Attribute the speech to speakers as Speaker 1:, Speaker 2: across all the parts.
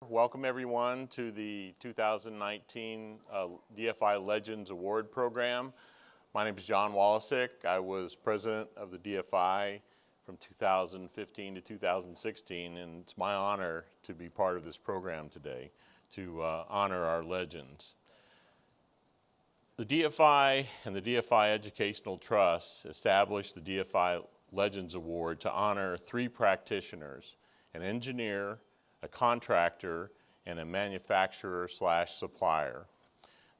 Speaker 1: Welcome everyone to the 2019 DFI Legends Award program. My name is John Wysockey. I was president of the DFI from 2015 to 2016, and it's my honor to be part of this program today to honor our legends. The DFI and the DFI Educational Trust established the DFI Legends Award to honor three practitioners: an engineer, a contractor, and a manufacturer/supplier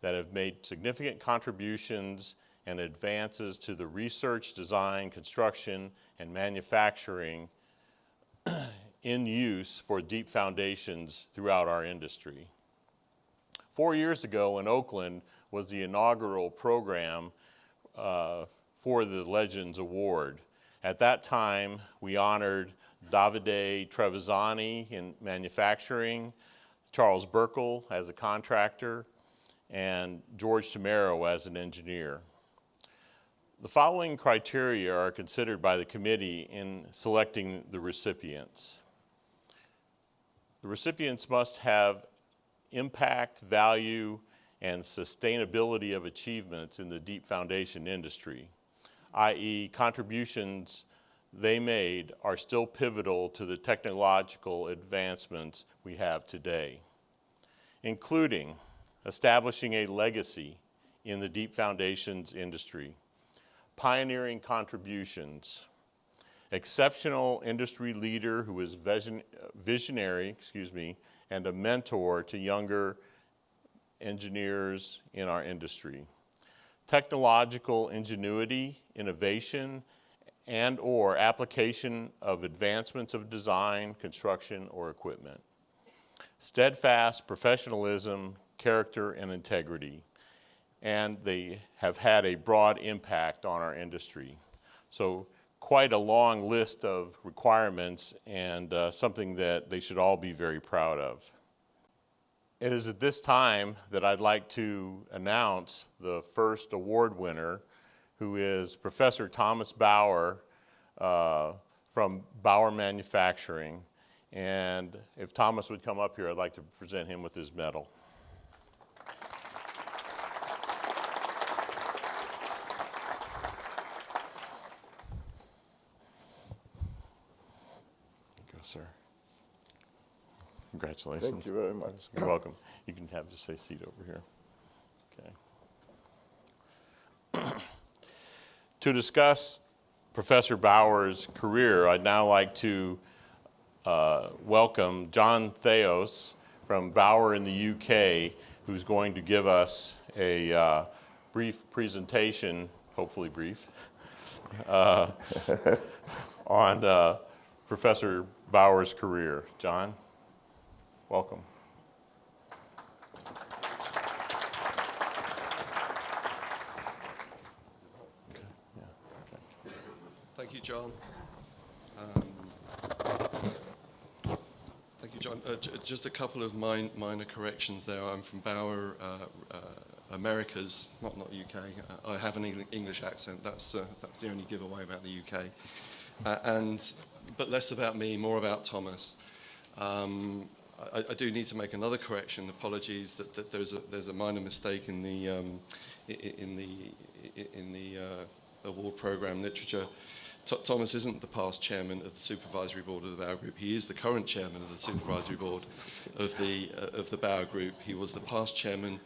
Speaker 1: that have made significant contributions and advances to the research, design, construction, and manufacturing in use for deep foundations throughout our industry. 4 years ago in Oakland was the inaugural program for the Legends Award. At that time, we honored Davide Trevisani in manufacturing, Charles Burkle as a contractor, and George Tamero as an engineer. The following criteria are considered by the committee in selecting the recipients. The recipients must have impact, value, and sustainability of achievements in the deep foundation industry, i.e. contributions they made are still pivotal to the technological advancements we have today, including establishing a legacy in the deep foundations industry, pioneering contributions, exceptional industry leader who is visionary, and a mentor to younger engineers in our industry, technological ingenuity, innovation, and/or application of advancements of design, construction, or equipment. Steadfast professionalism, character, and integrity. And they have had a broad impact on our industry. So quite a long list of requirements and something that they should all be very proud of. It is at this time that I'd like to announce the first award winner, who is Professor Thomas BAUER from BAUER Manufacturing. And if Thomas would come up here, I'd like to present him with his medal. There you go, sir. Congratulations.
Speaker 2: Thank you very much.
Speaker 1: You're welcome. You can have just a seat over here. Okay. To discuss Professor BAUER's career, I'd now like to welcome John Theos from BAUER in the UK, who's going to give us a brief presentation, hopefully brief, on Professor BAUER's career. John, welcome.
Speaker 3: Thank you, John. Thank you, John. Just a couple of minor corrections there. I'm from BAUER Americas, not UK. I have an English accent. That's the only giveaway about the UK. But less about me, more about Thomas. I do need to make another correction. Apologies that there's a minor mistake in the award program literature. Thomas isn't the past chairman of the supervisory board of the BAUER Group. He is the current chairman of the supervisory board of the BAUER Group. He was the past chairman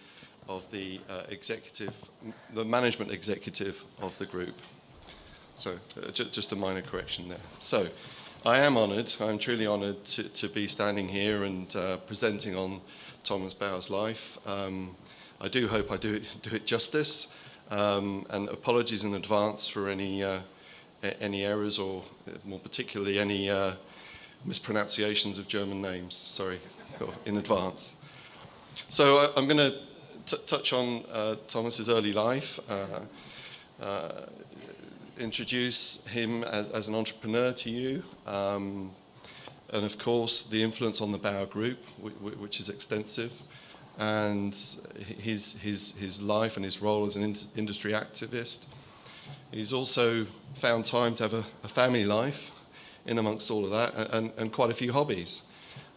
Speaker 3: of the management executive of the group. So just a minor correction there. So I am honoured. I'm truly honoured to be standing here and presenting on Thomas BAUER's life. I do hope I do it justice, and apologies in advance for any errors, or more particularly any mispronunciations of German names. Sorry in advance. So I'm going to touch on Thomas's early life, introduce him as an entrepreneur to you, and of course the influence on the BAUER Group, which is extensive, and his life and his role as an industry activist. He's also found time to have a family life in amongst all of that, and quite a few hobbies.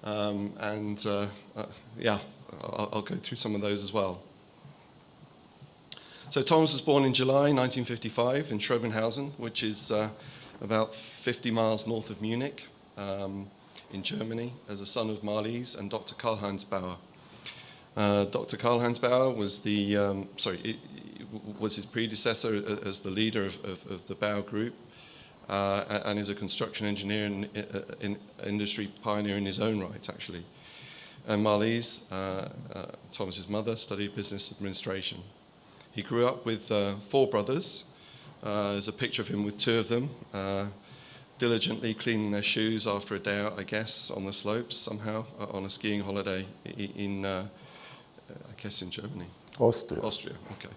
Speaker 3: Yeah, I'll go through some of those as well. So Thomas was born in July 1955 in Schrobenhausen, which is about 50 miles north of Munich in Germany, as a son of Marlies and Dr. Karl-Heinz Bauer. Dr. Karl-Heinz Bauer was was his predecessor as the leader of the BAUER Group, and is a construction engineer and industry pioneer in his own right, actually. And Marlies, Thomas's mother, studied business administration. He grew up with 4 brothers. There's a picture of him with 2 of them, diligently cleaning their shoes after a day out, I guess, on the slopes somehow, on a skiing holiday in, I guess, in Germany.
Speaker 2: Austria.
Speaker 3: Austria, okay.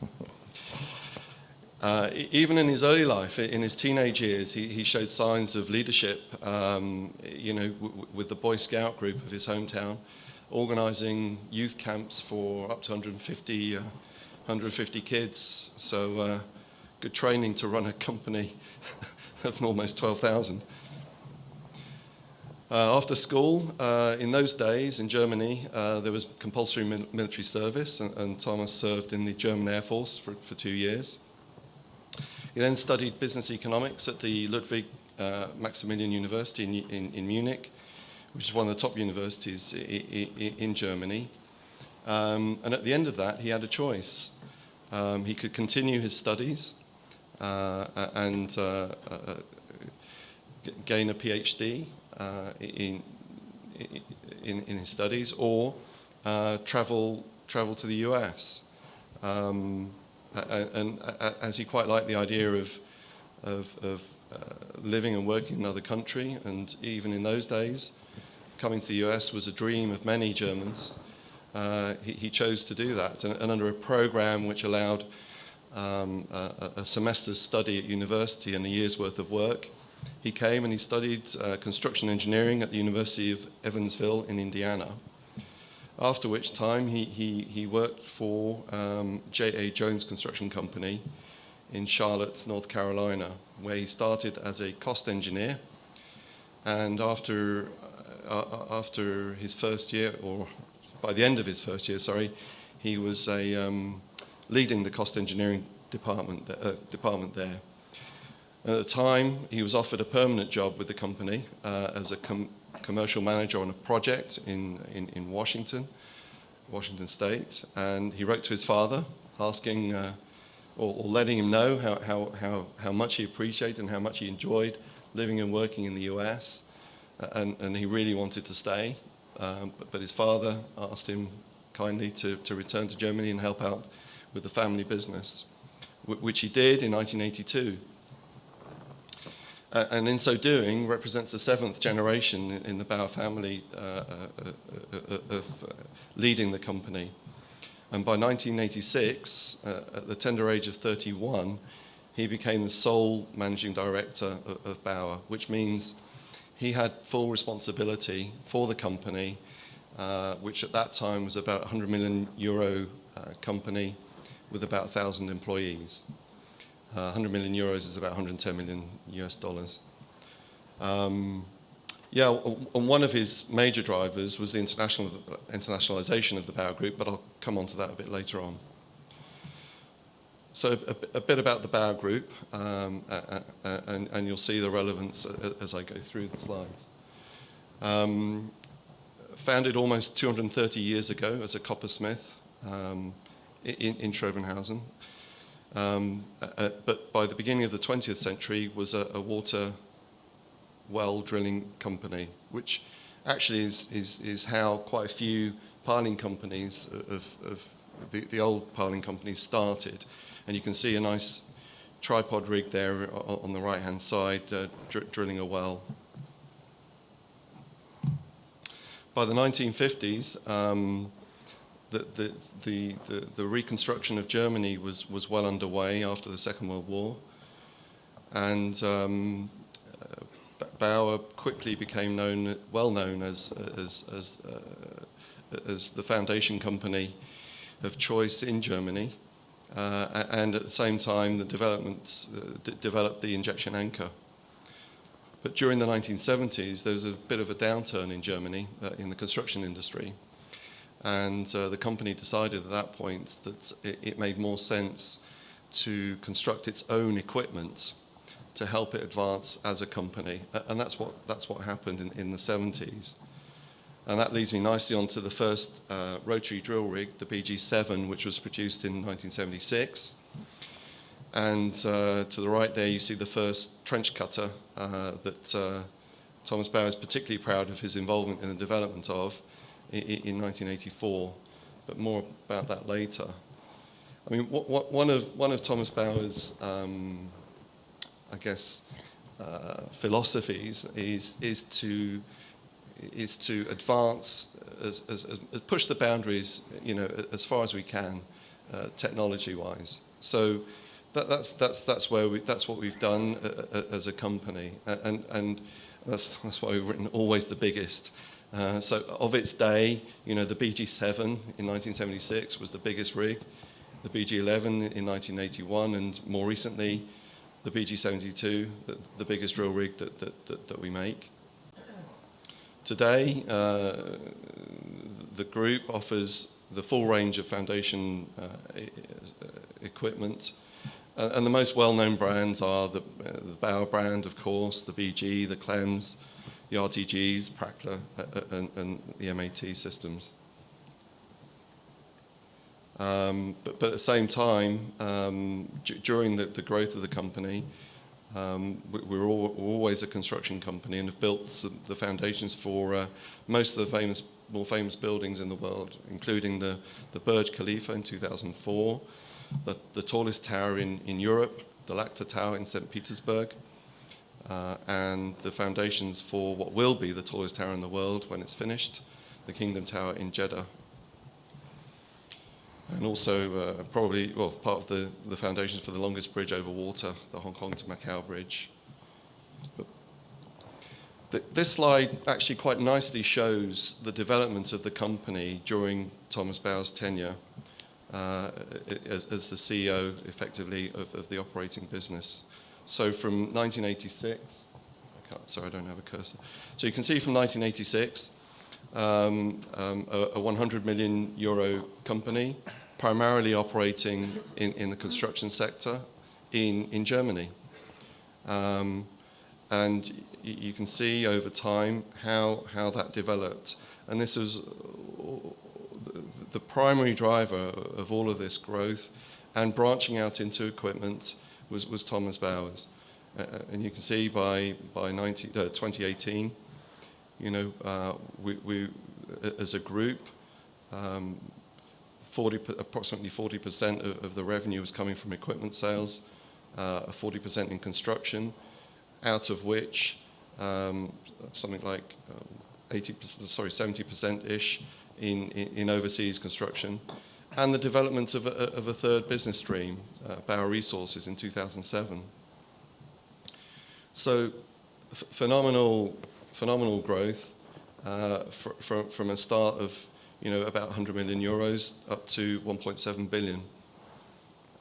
Speaker 3: Even in his early life, in his teenage years, he showed signs of leadership, with the Boy Scout group of his hometown, organising youth camps for up to 150 kids. So good training to run a company of almost 12,000. After school, in those days in Germany, there was compulsory military service, and Thomas served in the German Air Force for 2 years. He then studied business economics at the Ludwig Maximilian University in Munich, which is one of the top universities in Germany. And at the end of that, he had a choice. He could continue his studies and gain a PhD in his studies, or travel to the US. And as he quite liked the idea of living and working in another country, and even in those days, coming to the US was a dream of many Germans, he chose to do that. And under a program which allowed a semester's study at university and a year's worth of work, he came and he studied construction engineering at the University of Evansville in Indiana. After which time he worked for J.A. Jones Construction Company in Charlotte, North Carolina, where he started as a cost engineer. And after his first year, or by the end of his first year, he was leading the cost engineering department there. At the time, he was offered a permanent job with the company as a commercial manager on a project in Washington State, and he wrote to his father asking or letting him know how much he appreciated and how much he enjoyed living and working in the US, and he really wanted to stay, but his father asked him kindly to return to Germany and help out with the family business, which he did in 1982. And in so doing, represents the 7th generation in the BAUER family of leading the company. And by 1986, at the tender age of 31, he became the sole managing director of BAUER, which means he had full responsibility for the company, which at that time was about a €100 million company with about 1,000 employees. 100 million euros is about 110 million US dollars. And one of his major drivers was the internationalization of the BAUER Group, but I'll come on to that a bit later on. So a bit about the BAUER Group, and you'll see the relevance as I go through the slides. Founded almost 230 years ago as a coppersmith in Schrobenhausen. But by the beginning of the 20th century was a water well drilling company, which actually is how quite a few piling companies of the old piling companies started. And you can see a nice tripod rig there on the right hand side drilling a well. By the 1950s, the reconstruction of Germany was well underway after the Second World War, and BAUER quickly became well known as the foundation company of choice in Germany, and at the same time the developed the injection anchor. But during the 1970s, there was a bit of a downturn in Germany in the construction industry. And the company decided at that point that it made more sense to construct its own equipment to help it advance as a company. And that's what happened in the 70s. And that leads me nicely onto the first rotary drill rig, the BG7, which was produced in 1976. And to the right there, you see the first trench cutter that Thomas BAUER is particularly proud of his involvement in the development of in 1984, but more about that later. I mean, one of Thomas BAUER's, I guess, philosophies is to advance, push the boundaries, as far as we can, technology-wise. So that's what we've done as a company, and that's why we've written always the biggest. So of its day, the BG7 in 1976 was the biggest rig, the BG11 in 1981, and more recently, the BG72, the biggest drill rig that we make. Today, the group offers the full range of foundation equipment, and the most well-known brands are the BAUER brand, of course, the BG, the Clems, the RTGs, Prackler, and the MAT systems. But at the same time, during the growth of the company, we're always a construction company and have built the foundations for most of the more famous buildings in the world, including the Burj Khalifa in 2004, the tallest tower in Europe, the Lacta Tower in St. Petersburg, and the foundations for what will be the tallest tower in the world when it's finished, the Kingdom Tower in Jeddah. And also part of the foundations for the longest bridge over water, the Hong Kong to Macau bridge. But this slide actually quite nicely shows the development of the company during Thomas BAUER's tenure as the CEO, effectively, of the operating business. So from 1986, I don't have a cursor. So you can see from 1986, a 100 million euro company, primarily operating in the construction sector in Germany. And you can see over time how that developed. And this was the primary driver of all of this growth and branching out into equipment was Thomas BAUER's. And you can see by 2018, we as a group, approximately 40% of the revenue was coming from equipment sales, 40% in construction, out of which something like 70%-ish in overseas construction, and the development of a third business stream, BAUER Resources, in 2007. So phenomenal growth from a start of about 100 million euros up to 1.7 billion.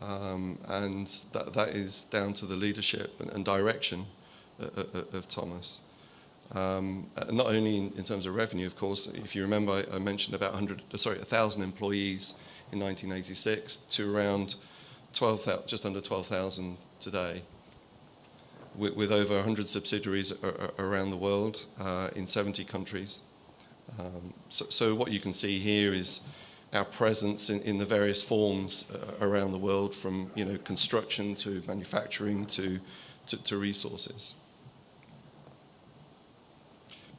Speaker 3: And that is down to the leadership and direction of Thomas. Not only in terms of revenue, of course. If you remember, I mentioned about 1,000 employees in 1986 to around 12,000, just under 12,000 today, with over 100 subsidiaries around the world in 70 countries. So what you can see here is our presence in the various forms around the world, from construction to manufacturing to resources.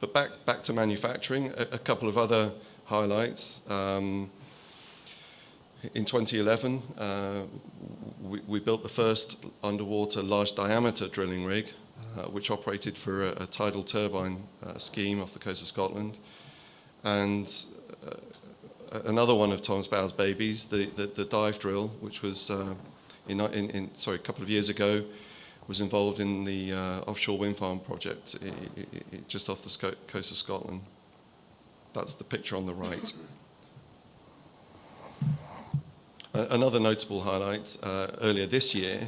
Speaker 3: But back to manufacturing, a couple of other highlights. In 2011, we built the first underwater large diameter drilling rig, which operated for a tidal turbine scheme off the coast of Scotland. And another one of Thomas BAUER's babies, the dive drill, which was a couple of years ago, was involved in the offshore wind farm project just off the coast of Scotland. That's the picture on the right. Another notable highlight earlier this year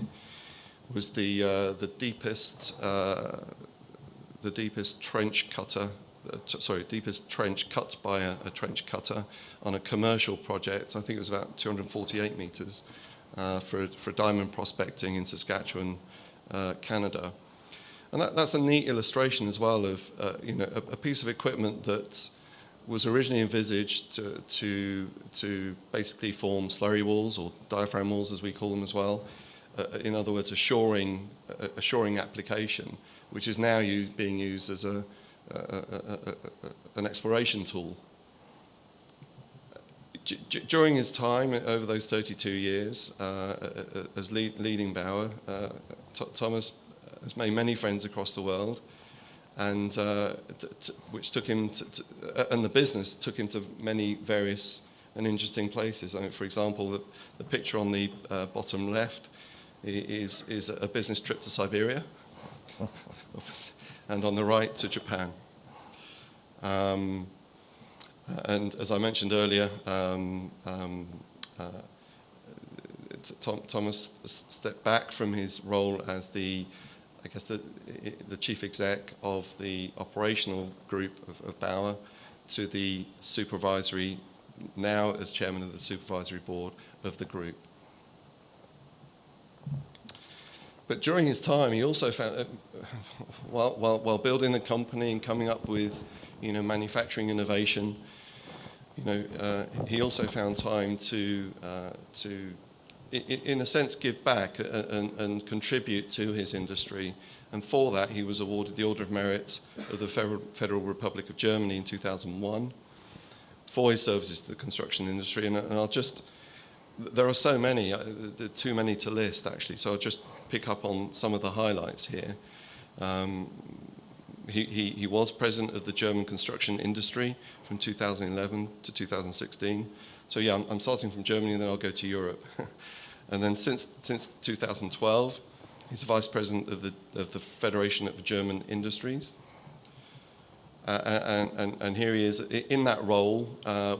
Speaker 3: was the deepest the deepest trench cutter, deepest trench cut by a trench cutter on a commercial project. I think it was about 248 meters for diamond prospecting in Saskatchewan, Canada. And that's a neat illustration as well of a piece of equipment that was originally envisaged to basically form slurry walls or diaphragm walls, as we call them as well. In other words, a shoring application, which is now being used as an exploration tool. During his time, over those 32 years, as leading BAUER, Thomas has made many friends across the world, and which took him and the business took him to many various and interesting places. I mean, for example, the picture on the bottom left is a business trip to Siberia, and on the right to Japan. And as I mentioned earlier, Thomas stepped back from his role as the chief exec of the operational group of BAUER to the supervisory, now as chairman of the supervisory board of the group. But during his time, he also found, while building the company and coming up with, manufacturing innovation, he also found time to, in a sense, give back and contribute to his industry. And for that, he was awarded the Order of Merit of the Federal Republic of Germany in 2001 for his services to the construction industry. And there are so many, there are too many to list, actually, so I'll just pick up on some of the highlights here. He was president of the German construction industry from 2011 to 2016. So yeah, I'm starting from Germany and then I'll go to Europe. And then since 2012, he's vice president of the Federation of German Industries. And here he is in that role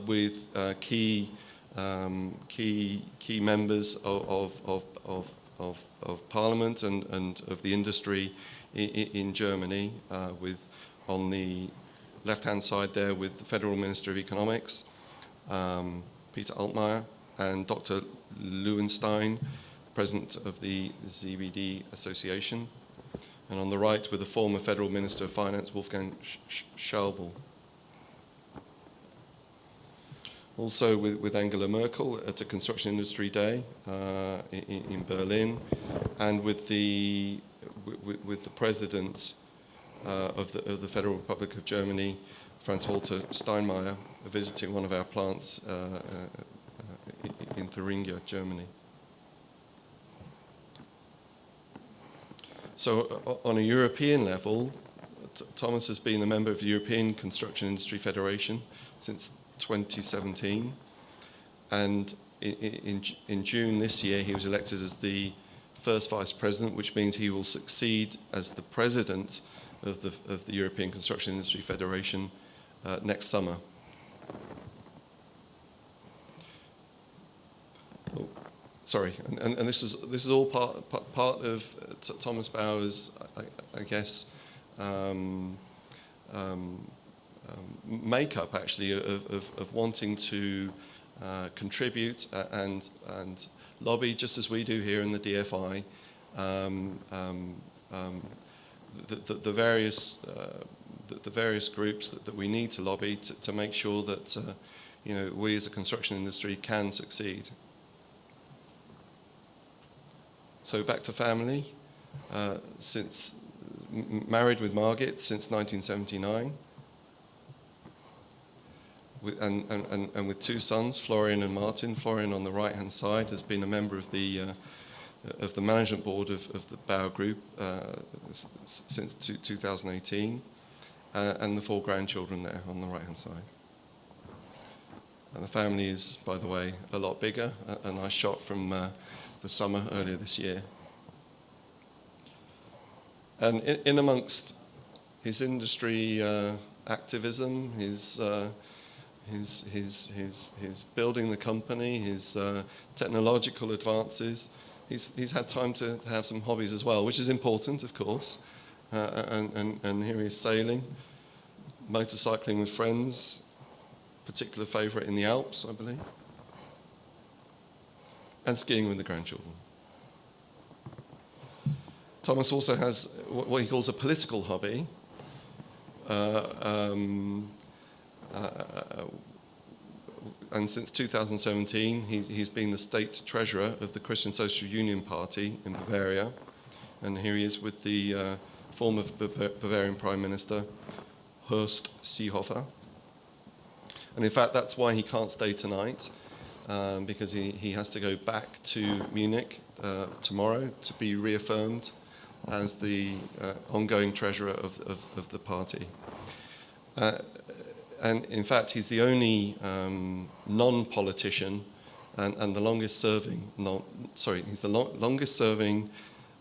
Speaker 3: with key members of Parliament and of the industry in Germany, with on the left-hand side there with the Federal Minister of Economics, Peter Altmaier, and Dr. Lewenstein, President of the ZBD Association, and on the right with the former Federal Minister of Finance, Wolfgang Schäuble. Also with Angela Merkel at the Construction Industry Day in Berlin, and with the President of the Federal Republic of Germany, Franz-Walter Steinmeier, visiting one of our plants in Thuringia, Germany. So on a European level, Thomas has been a member of the European Construction Industry Federation since 2017, and in June this year he was elected as the first vice president, which means he will succeed as the president of the European Construction Industry Federation next summer. Oh, sorry, and this is all part of Thomas BAUER's, I guess, makeup actually of wanting to contribute and lobby, just as we do here in the DFI, the various groups that we need to lobby to make sure that we as a construction industry can succeed. So back to family, since married with Margit since 1979. And with two sons, Florian and Martin. Florian on the right-hand side has been a member of the management board of the BAUER Group since 2018, and the 4 grandchildren there on the right-hand side. And the family is, by the way, a lot bigger. A nice shot from the summer earlier this year. And in amongst his industry activism, his building the company, his technological advances, he's had time to have some hobbies as well, which is important, of course. and here he is sailing, motorcycling with friends, particular favourite in the Alps, I believe, and skiing with the grandchildren. Thomas also has what he calls a political hobby, and since 2017 he's been the state treasurer of the Christian Social Union Party in Bavaria, and here he is with the former Bavarian Prime Minister Horst Seehofer. And in fact that's why he can't stay tonight, because he has to go back to Munich tomorrow to be reaffirmed as the ongoing treasurer of the party. And in fact, he's the only non-politician and the longest-serving, he's the longest-serving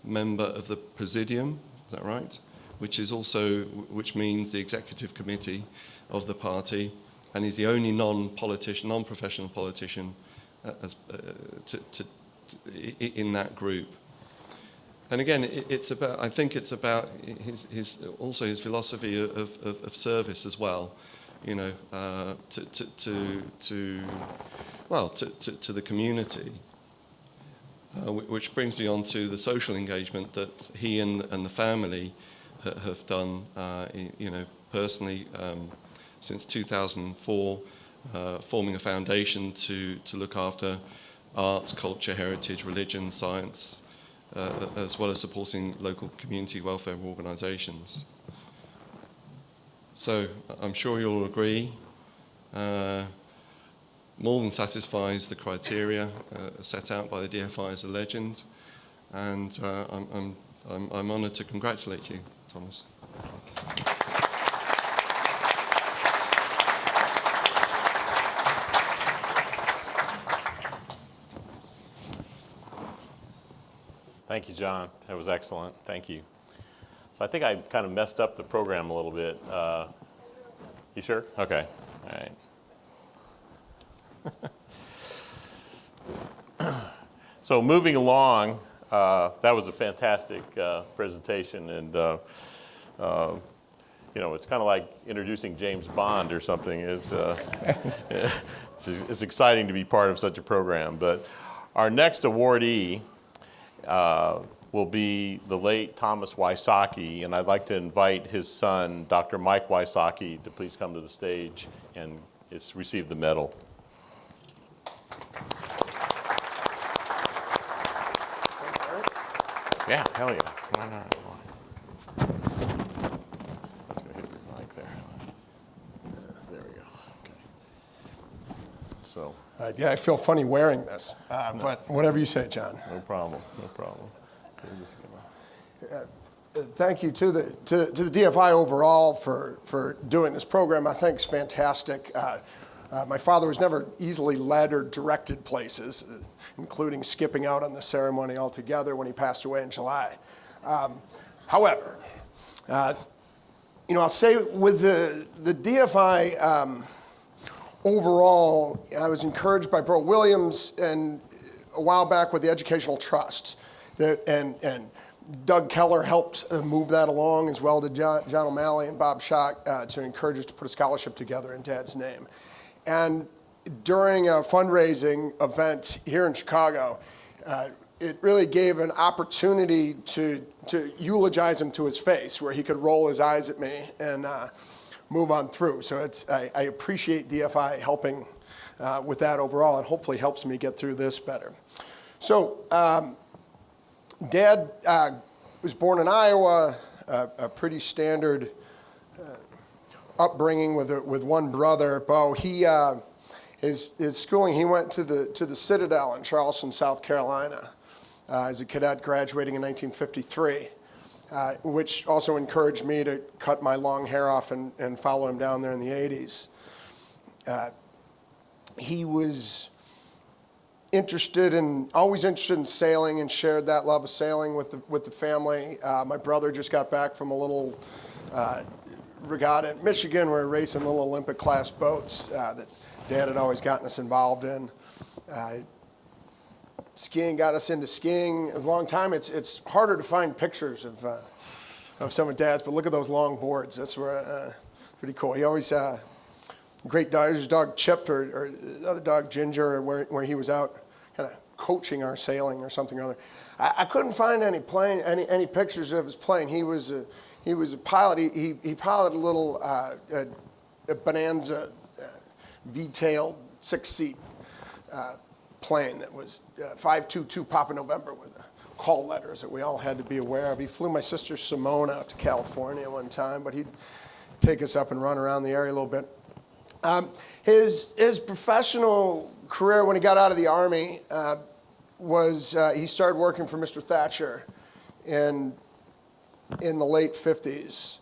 Speaker 3: member of the Presidium, is that right? Which means the executive committee of the party, and he's the only non-professional politician in that group. And again, I think it's about his philosophy of service as well, you know, to the community, which brings me on to the social engagement that he and the family have done, you know, personally since 2004, forming a foundation to look after arts, culture, heritage, religion, science, as well as supporting local community welfare organisations. So I'm sure you'll agree, more than satisfies the criteria set out by the DFI as a legend, and I'm honoured to congratulate you, Thomas.
Speaker 1: Thank you, John. That was excellent. Thank you. So I think I kind of messed up the program a little bit. You sure? Okay. All right. So moving along, that was a fantastic presentation, and you know, it's kind of like introducing James Bond or something. It's exciting to be part of such a program. But our next awardee will be the late Thomas Wysocki, and I'd like to invite his son, Dr. Mike Wysocki, to please come to the stage and receive the medal. Yeah, hell yeah. Why not? Let's go hit your mic there. There we go. Okay. So.
Speaker 2: Yeah, I feel funny wearing this, but whatever you say, John.
Speaker 1: No problem. No problem.
Speaker 2: Thank you to the DFI overall for doing this program. I think it's fantastic. My father was never easily led or directed places, including skipping out on the ceremony altogether when he passed away in July. However, you know, I'll say with the DFI overall, I was encouraged by Bro Williams and a while back with the Educational Trust, and Doug Keller helped move that along, as well did John O'Malley and Bob Schock, to encourage us to put a scholarship together in Dad's name. And during a fundraising event here in Chicago, it really gave an opportunity to eulogize him to his face, where he could roll his eyes at me and move on through. So I appreciate DFI helping with that overall, and hopefully helps me get through this better. So Dad was born in Iowa, a pretty standard upbringing with one brother, Bo. His schooling, he went to the Citadel in Charleston, South Carolina, as a cadet, graduating in 1953, which also encouraged me to cut my long hair off and follow him down there in the 80s. He was always interested in sailing, and shared that love of sailing with the family. My brother just got back from a little regatta in Michigan. We were racing little Olympic class boats that Dad had always gotten us involved in. Skiing got us into skiing a long time. It's harder to find pictures of some of Dad's, but look at those long boards. That's where pretty cool. He always great dog. His dog Chip or the other dog Ginger, where he was out kind of coaching our sailing or something or other. I couldn't find any pictures of his plane. He was a pilot. He piloted a little a Bonanza V-tailed 6-seat plane that was 522 Papa November with call letters that we all had to be aware of. He flew my sister Simone out to California one time, but he'd take us up and run around the area a little bit. His professional career when he got out of the Army was he started working for Mr. Thatcher in the late 50s.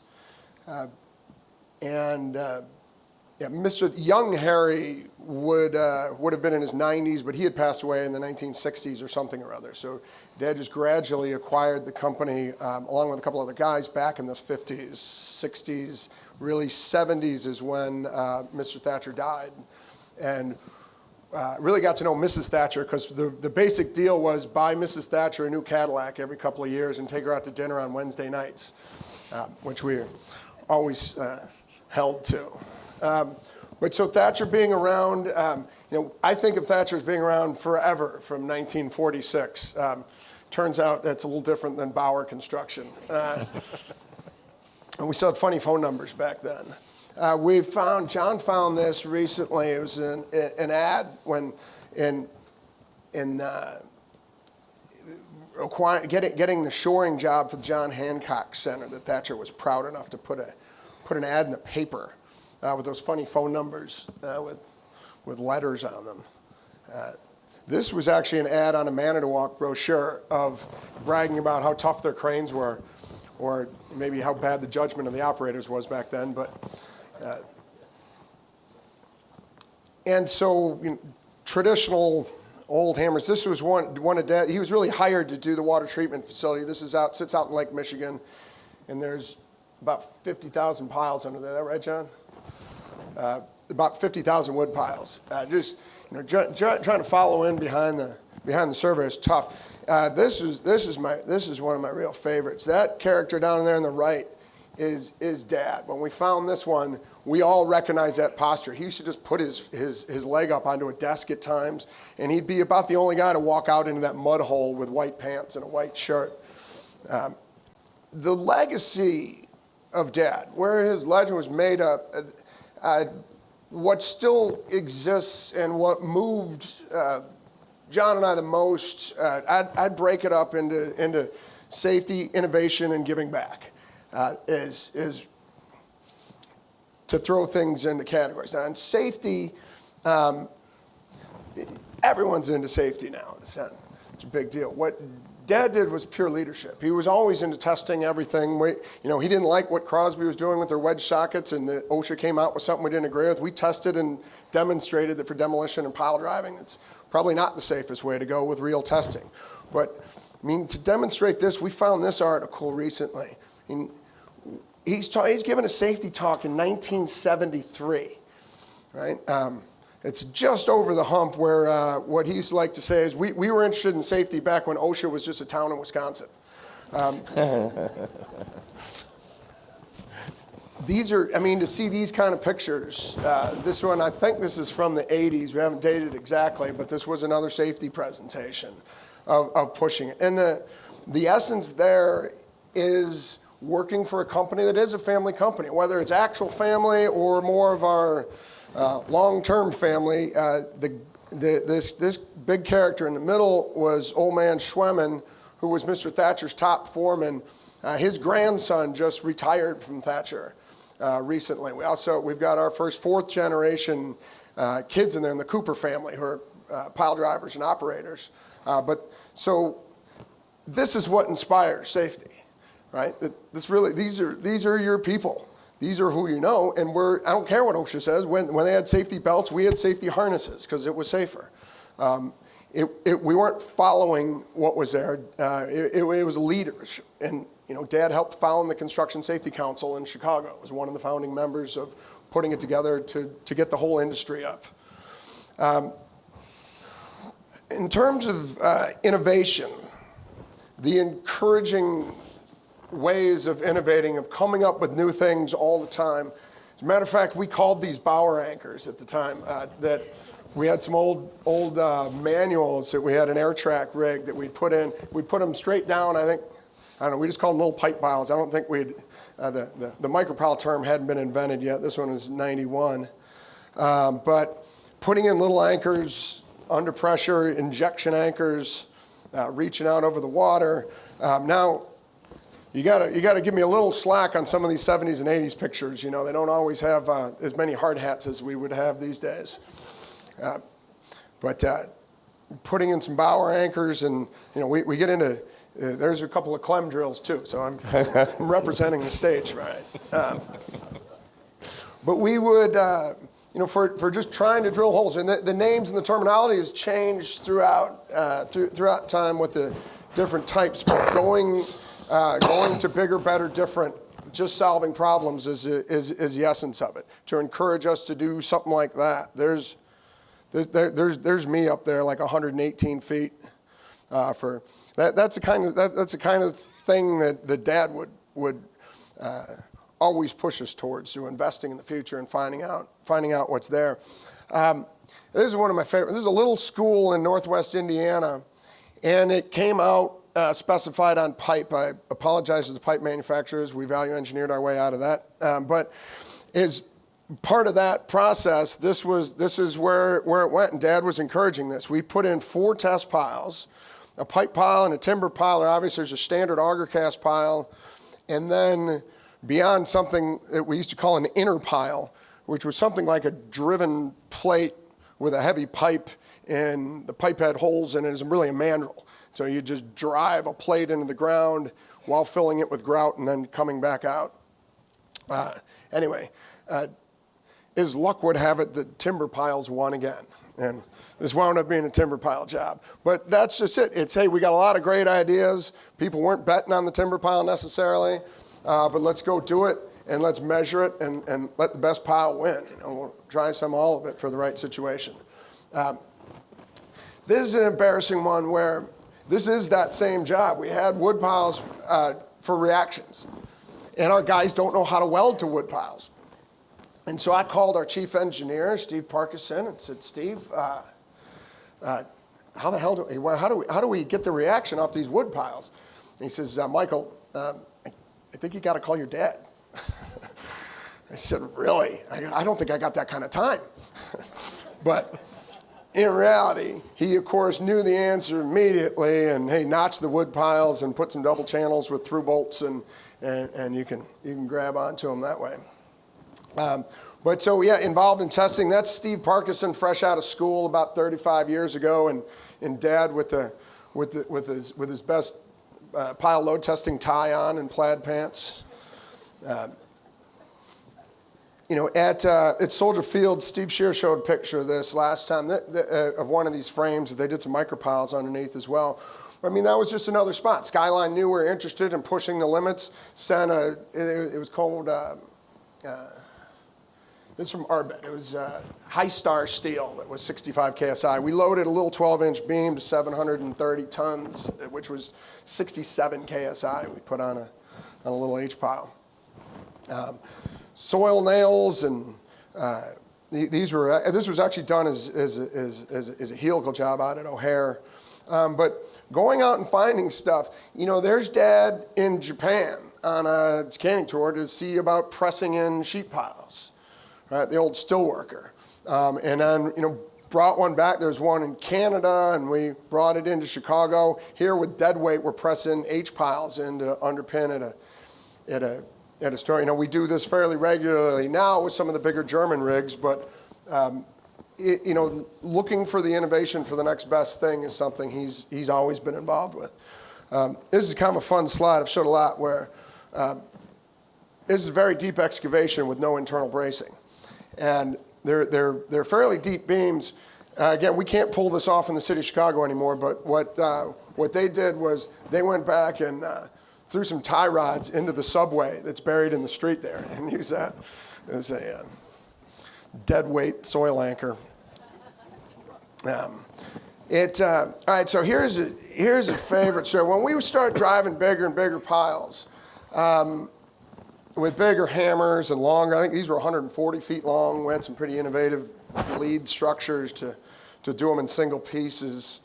Speaker 2: Mr. Young Harry would have been in his 90s, but he had passed away in the 1960s or something or other. So Dad just gradually acquired the company along with a couple other guys back in the 50s, 60s, really 70s is when Mr. Thatcher died. And really got to know Mrs. Thatcher because the basic deal was buy Mrs. Thatcher a new Cadillac every couple of years and take her out to dinner on Wednesday nights, which we always held to. But so Thatcher being around, I think of Thatcher as being around forever from 1946. Turns out that's a little different than BAUER construction. And we still had funny phone numbers back then. John found this recently. It was an ad when getting the shoring job for the John Hancock Center that Thatcher was proud enough to put an ad in the paper with those funny phone numbers with letters on them. This was actually an ad on a Manitowoc brochure of bragging about how tough their cranes were, or maybe how bad the judgment of the operators was back then. But and so traditional old hammers. This was one of Dad. He was really hired to do the water treatment facility. This sits out in Lake Michigan, and there's about 50,000 piles under there. Is that right, John? About 50,000 wood piles. Trying to follow in behind the survey is tough. This is one of my real favorites. That character down there on the right is Dad. When we found this one, we all recognize that posture. He used to just put his leg up onto a desk at times, and he'd be about the only guy to walk out into that mud hole with white pants and a white shirt. The legacy of Dad, where his legend was made up, what still exists and what moved John and I the most, I'd break it up into safety, innovation, and giving back. Is to throw things into categories. Now, in safety, everyone's into safety now. It's a big deal. What Dad did was pure leadership. He was always into testing everything. He didn't like what Crosby was doing with their wedge sockets, and the OSHA came out with something we didn't agree with. We tested and demonstrated that for demolition and pile driving, it's probably not the safest way to go with real testing. But to demonstrate this, we found this article recently. He's given a safety talk in 1973, right? It's just over the hump where what he used to like to say is we were interested in safety back when OSHA was just a town in Wisconsin. To see these kind of pictures, this one, I think this is from the 80s. We haven't dated exactly, but this was another safety presentation of pushing it. And the essence there is working for a company that is a family company, whether it's actual family or more of our long-term family. This big character in the middle was old man Schwemmen, who was Mr. Thatcher's top foreman. His grandson just retired from Thatcher recently. We've got our first fourth generation kids in there in the Cooper family who are pile drivers and operators. So this is what inspires safety. Right? These are your people. These are who you know, and I don't care what OSHA says. When they had safety belts, we had safety harnesses because it was safer. We weren't following what was there. It was leadership, and Dad helped found the Construction Safety Council in Chicago. Was one of the founding members of putting it together to get the whole industry up. In terms of innovation, the encouraging ways of innovating, of coming up with new things all the time. As a matter of fact, we called these BAUER anchors at the time. That we had some old manuals that we had an air track rig that we'd put in. We'd put them straight down. I don't know. We just called them little pipe piles. I don't think we'd the micropile term hadn't been invented yet. This one was 91. But putting in little anchors under pressure, injection anchors, reaching out over the water. Now, you gotta give me a little slack on some of these 70s and 80s pictures. You know, they don't always have as many hard hats as we would have these days. But putting in some BAUER anchors, and you know, we get into there's a couple of clem drills too. So I'm representing the stage, right? But we would. You know, for just trying to drill holes, and the names and the terminology has changed throughout time with the different types. But going to bigger, better, different, just solving problems is the essence of it. To encourage us to do something like that. There's me up there like 118 feet. For that's the kind of thing that Dad would. Always push us towards to investing in the future and finding out what's there. This is one of my favorite. This is a little school in Northwest Indiana, and it came out specified on pipe. I apologize to the pipe manufacturers. We value engineered our way out of that. But as part of that process, this is where it went, and Dad was encouraging this. We put in 4 test piles, a pipe pile and a timber pile. Obviously, there's a standard auger cast pile, and then beyond something that we used to call an inner pile, which was something like a driven plate with a heavy pipe, and the pipe had holes in it. It was really a mandrel. So you just drive a plate into the ground while filling it with grout and then coming back out. Anyway, as luck would have it, the timber piles won again. And this wound up being a timber pile job. But that's just it. It's, hey, we got a lot of great ideas. People weren't betting on the timber pile necessarily. But let's go do it, and let's measure it, and let the best pile win. You know, we'll try some all of it for the right situation. This is an embarrassing one where this is that same job. We had wood piles for reactions, and our guys don't know how to weld to wood piles. And so I called our chief engineer, Steve Parkinson, and said, Steve, how the hell how do we get the reaction off these wood piles? And he says, Michael, I think you got to call your dad. I said, really? I don't think I got that kind of time. But in reality, he, of course, knew the answer immediately, and, hey, notch the wood piles and put some double channels with through bolts, and you can grab onto them that way. But so, yeah, involved in testing. That's Steve Parkinson, fresh out of school about 35 years ago, and Dad with his best pile load testing tie on and plaid pants. You know, at Soldier Field, Steve Shear showed a picture of this last time of one of these frames. They did some micropiles underneath as well. I mean, that was just another spot. Skyline knew we were interested in pushing the limits. It was called, it's from Arbet. It was High Star steel that was 65 KSI. We loaded a little 12-inch beam to 730 tons, which was 67 KSI we put on a little H-pile. Soil nails, and this was actually done as a helical job out at O'Hare. But going out and finding stuff, you know, there's Dad in Japan on a scanning tour to see about pressing in sheet piles. Right, the old still worker. And then, you know, brought one back. There's one in Canada, and we brought it into Chicago. Here with dead weight, we're pressing H piles in to underpin at a store. You know, we do this fairly regularly now with some of the bigger German rigs, but you know, looking for the innovation for the next best thing is something he's always been involved with. This is kind of a fun slide. I've showed a lot where this is a very deep excavation with no internal bracing. And they're fairly deep beams. Again, we can't pull this off in the city of Chicago anymore, but what they did was they went back and threw some tie rods into the subway that's buried in the street there and used that as a dead weight soil anchor. All right, so here's a favorite. So when we start driving bigger and bigger piles, with bigger hammers and longer. I think these were 140 feet long. We had some pretty innovative lead structures to do them in single pieces.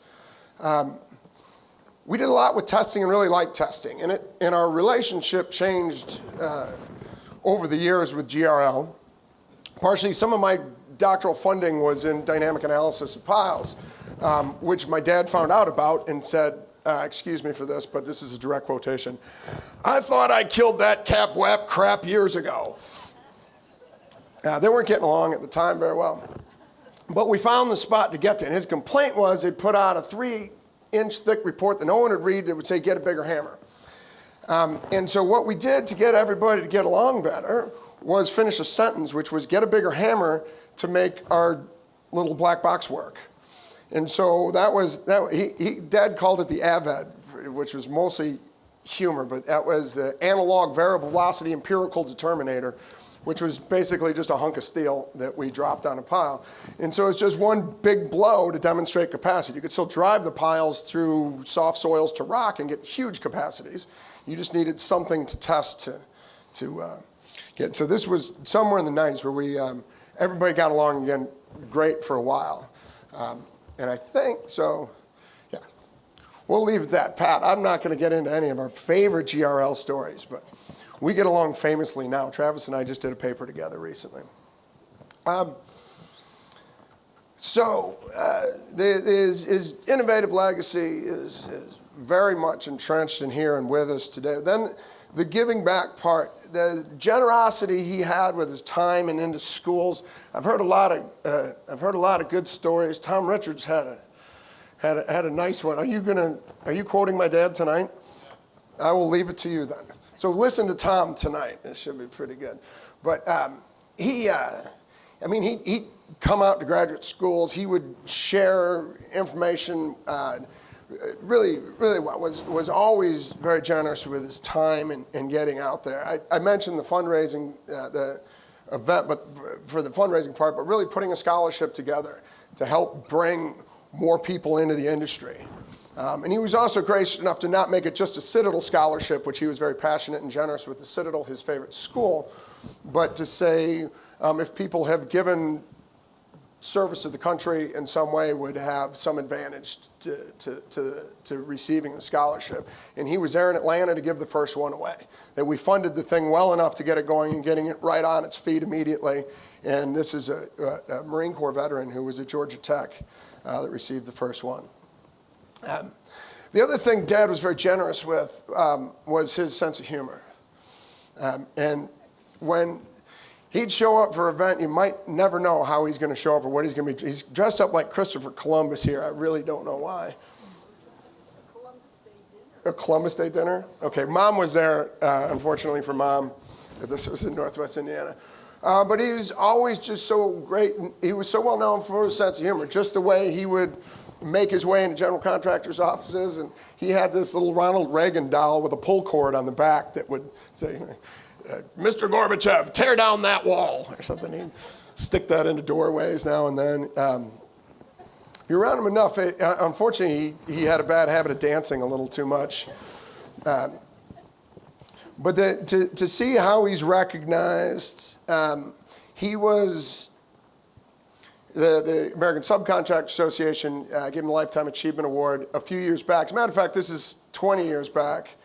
Speaker 2: We did a lot with testing and really liked testing. And our relationship changed over the years with GRL. Partially, some of my doctoral funding was in dynamic analysis of piles, which my dad found out about and said, excuse me for this, but this is a direct quotation, "I thought I killed that cap-wap crap years ago." They weren't getting along at the time very well. But we found the spot to get to. And his complaint was they put out a 3-inch thick report that no one would read that would say, "Get a bigger hammer." And so what we did to get everybody to get along better was finish a sentence, which was, "Get a bigger hammer to make our little black box work." And so Dad called it the AVED, which was mostly humor, but that was the analog variable velocity empirical determinator, which was basically just a hunk of steel that we dropped on a pile. And so it's just one big blow to demonstrate capacity. You could still drive the piles through soft soils to rock and get huge capacities. You just needed something to test to get. So this was somewhere in the 90s where we everybody got along again great for a while. And I think, so, yeah, we'll leave it at that. Pat, I'm not going to get into any of our favorite GRL stories, but we get along famously now. Travis and I just did a paper together recently. His innovative legacy is very much entrenched in here and with us today. Then the giving back part, the generosity he had with his time and into schools. I've heard a lot of good stories. Tom Richards had a nice one. Are you quoting my dad tonight? I will leave it to you then. So listen to Tom tonight. It should be pretty good. But he'd come out to graduate schools. He would share information. Really was always very generous with his time and getting out there. I mentioned the fundraising, the event, but for the fundraising part, but really putting a scholarship together to help bring more people into the industry. And he was also gracious enough to not make it just a Citadel scholarship, which he was very passionate and generous with the Citadel, his favorite school, but to say if people have given service to the country in some way would have some advantage to receiving the scholarship. And he was there in Atlanta to give the first one away. That we funded the thing well enough to get it going and getting it right on its feet immediately. And this is a Marine Corps veteran who was at Georgia Tech that received the first one. The other thing Dad was very generous with was his sense of humor. And when he'd show up for an event, you might never know how he's going to show up or what he's going to be. He's dressed up like Christopher Columbus here. I really don't know why. A Columbus Day dinner? Okay, Mom was there, unfortunately for Mom. This was in Northwest Indiana. But he was always just so great. He was so well known for his sense of humor, just the way he would make his way into general contractors' offices. And he had this little Ronald Reagan doll with a pull cord on the back that would say, "Mr. Gorbachev, tear down that wall," or something. He'd stick that into doorways now and then. If you're around him enough, unfortunately, he had a bad habit of dancing a little too much. But to see how he's recognized, he was, the American Subcontractor Association gave him a Lifetime Achievement Award a few years back. As a matter of fact, this is 20 years back.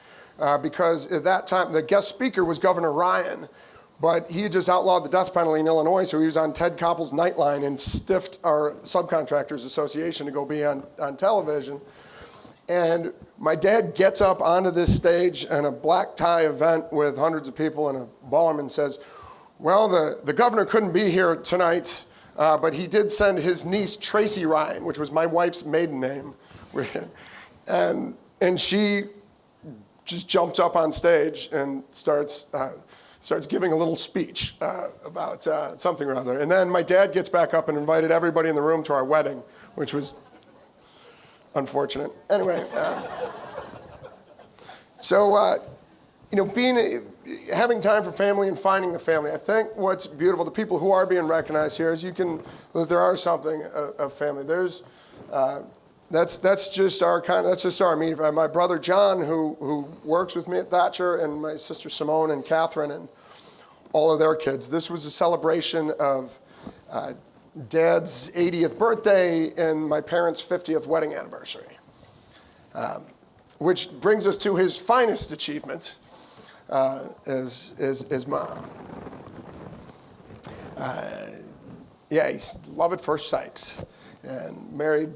Speaker 2: Because at that time, the guest speaker was Governor Ryan, but he had just outlawed the death penalty in Illinois, so he was on Ted Koppel's Nightline and stiffed our Subcontractors Association to go be on television. And my dad gets up onto this stage in a black tie event with hundreds of people and a ballroom and says, "Well, the governor couldn't be here tonight, but he did send his niece, Tracy Ryan," which was my wife's maiden name. And she just jumps up on stage and starts giving a little speech about something or other. And then my dad gets back up and invited everybody in the room to our wedding, which was unfortunate. Anyway, having time for family and finding the family. I think what's beautiful, the people who are being recognized here, is that there are something of family. There's that's just our meet. My brother John, who works with me at Thatcher, and my sister Simone and Catherine and all of their kids. This was a celebration of Dad's 80th birthday and my parents' 50th wedding anniversary, which brings us to his finest achievement, is Mom. Yeah, he's love at first sight, and married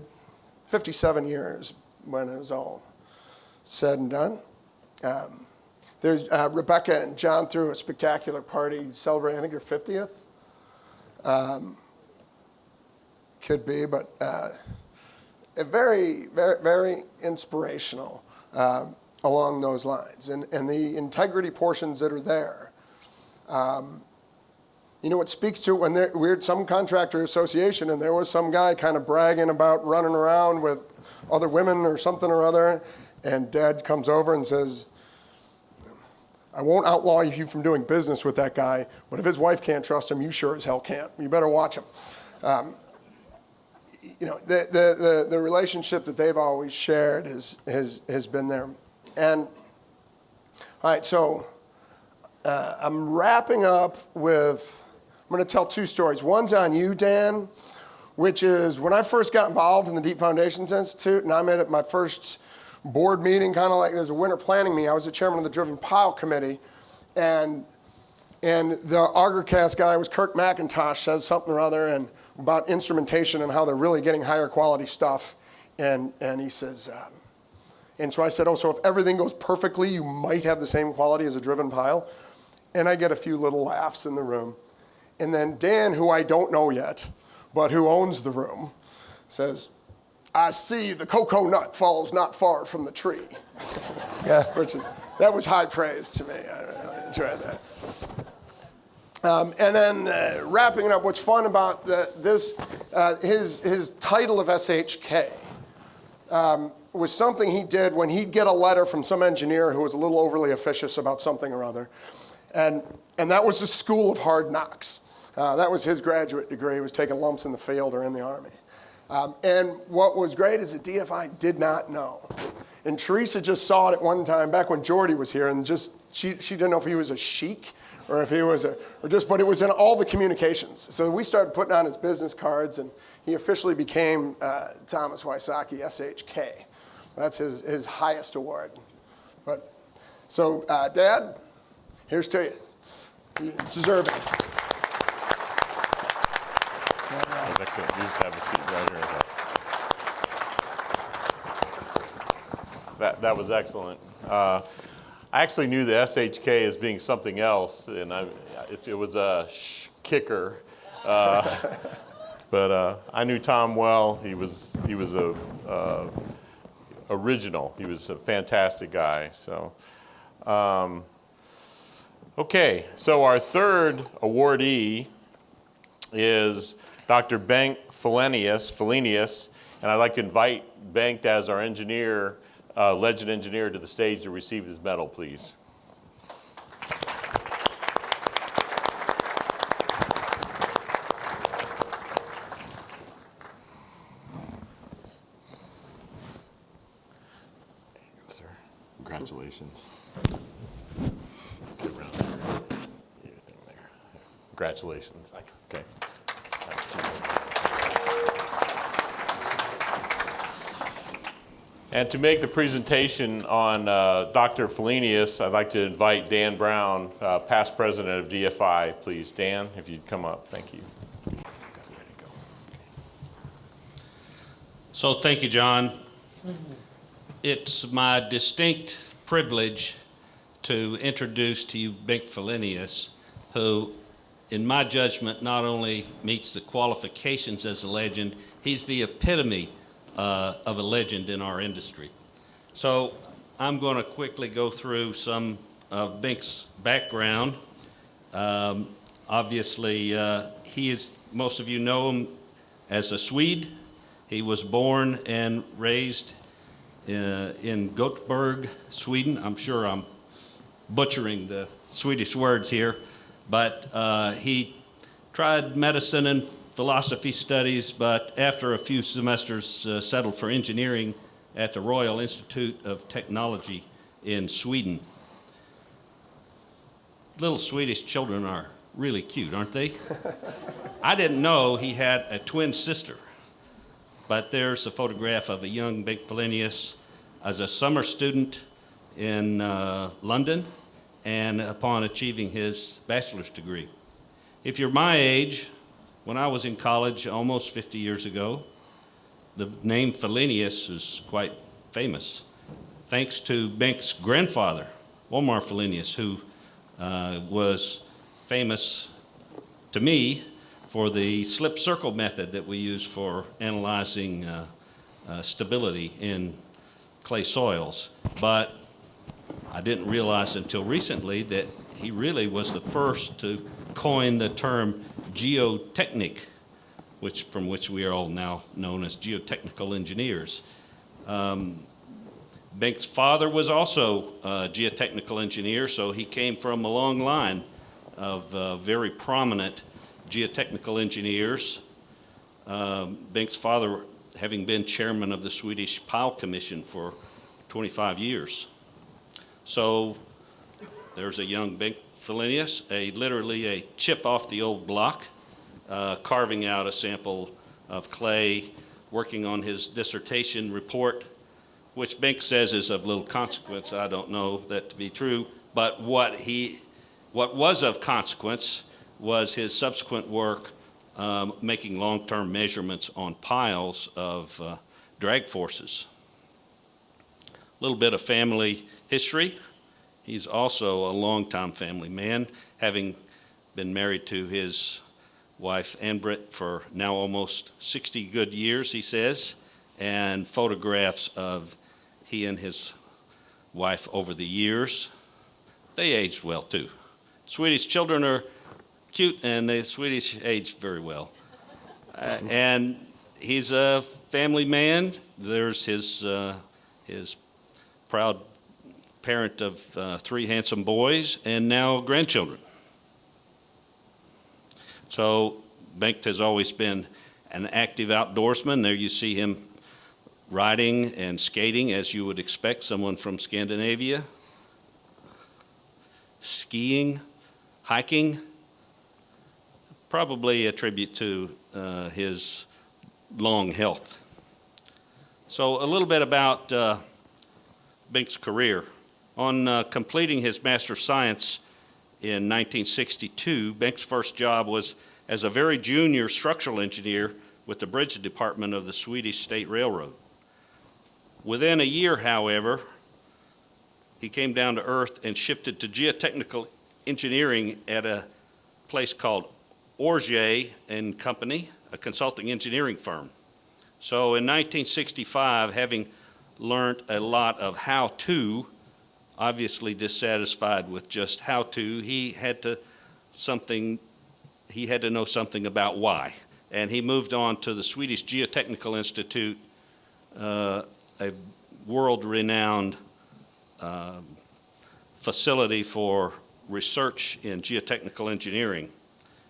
Speaker 2: 57 years when it was all said and done. There's Rebecca and John threw a spectacular party celebrating, I think, your 50th. Could be, but a very, very, very inspirational along those lines. And the integrity portions that are there. You know, it speaks to when we're at some contractor association and there was some guy kind of bragging about running around with other women or something or other, and Dad comes over and says, I won't outlaw you from doing business with that guy, but if his wife can't trust him, you sure as hell can't. You better watch him. You know, the relationship that they've always shared has been there. And, all right, so I'm wrapping up with, I'm going to tell two stories. One's on you, Dan, which is when I first got involved in the DFI Foundations Institute, and I'm at my first board meeting, kind of like there's a winter planning meeting. I was the chairman of the Driven Pile Committee, and the Argercast guy was Kirk McIntosh, says something or other and about instrumentation and how they're really getting higher quality stuff. And he says, and so I said, oh, so if everything goes perfectly, you might have the same quality as a driven pile. And I get a few little laughs in the room. And then Dan, who I don't know yet, but who owns the room, says, I see the cocoa nut falls not far from the tree. Yeah. That was high praise to me. I really enjoyed that. And then wrapping it up, what's fun about his title of SHK was something he did when he'd get a letter from some engineer who was a little overly officious about something or other. And that was the School of Hard Knocks. That was his graduate degree. He was taking lumps in the field or in the Army. And what was great is that DFI did not know. And Teresa just saw it at one time back when Jordy was here, and just she didn't know if he was a sheik or if he was but it was in all the communications. So we started putting on his business cards, and he officially became Thomas Wysocki, SHK. That's his highest award. But so, Dad, here's to you. You deserve it.
Speaker 1: That was excellent. You just have a seat right here. That was excellent. I actually knew the SHK as being something else, and it was a kicker. But I knew Tom well. He was a original. He was a fantastic guy. So, okay. So our third awardee is Dr. Bengt Fellenius, and I'd like to invite Bengt as our engineer, legend engineer, to the stage to receive his medal, please. There you go, sir. Congratulations. Get around there. Your thing there. Congratulations. Okay. And to make the presentation on Dr. Fellenius, I'd like to invite Dan Brown, past president of DFI, please. Dan, if you'd come up, thank you.
Speaker 4: So thank you, John. It's my distinct privilege to introduce to you Bengt Fellenius, who, in my judgment, not only meets the qualifications as a legend, he's the epitome of a legend in our industry. So I'm going to quickly go through some of Binx's background. Obviously, he is, most of you know him as a Swede. He was born and raised in Gothenburg, Sweden. I'm sure I'm butchering the Swedish words here, but he tried medicine and philosophy studies, but after a few semesters settled for engineering at the Royal Institute of Technology in Sweden. Little Swedish children are really cute, aren't they? I didn't know he had a twin sister, but there's a photograph of a young Bengt Fellenius as a summer student in London and upon achieving his bachelor's degree. If you're my age, when I was in college almost 50 years ago, the name Fellenius is quite famous, thanks to Bengt's grandfather, Wysockey Fellenius, who was famous to me for the slip circle method that we use for analyzing stability in clay soils. But I didn't realize until recently that he really was the first to coin the term geotechnic, from which we are all now known as geotechnical engineers. Bengt's father was also a geotechnical engineer, so he came from a long line of very prominent geotechnical engineers. Bengt's father having been chairman of the Swedish Pile Commission for 25 years. So there's a young Bengt Fellenius, literally a chip off the old block, carving out a sample of clay, working on his dissertation report, which Binx says is of little consequence. I don't know that to be true, but what was of consequence was his subsequent work making long-term measurements on piles of drag forces. A little bit of family history. He's also a longtime family man, having been married to his wife, Ann-Britt, for now almost 60 good years, he says, and photographs of he and his wife over the years. They aged well, too. Swedish children are cute, and the Swedish aged very well. And he's a family man. There's his proud parent of 3 handsome boys and now grandchildren. So Bengt has always been an active outdoorsman. There you see him riding and skating, as you would expect someone from Scandinavia, skiing, hiking, probably a tribute to his long health. So a little bit about Binx's career. On completing his Master of Science in 1962, Binx's first job was as a very junior structural engineer with the bridge department of the Swedish State Railroad. Within a year, however, he came down to earth and shifted to geotechnical engineering at a place called Orge and Company, a consulting engineering firm. So in 1965, having learned a lot of how-to, obviously dissatisfied with just how-to, he had to know something about why. And he moved on to the Swedish Geotechnical Institute, a world-renowned facility for research in geotechnical engineering.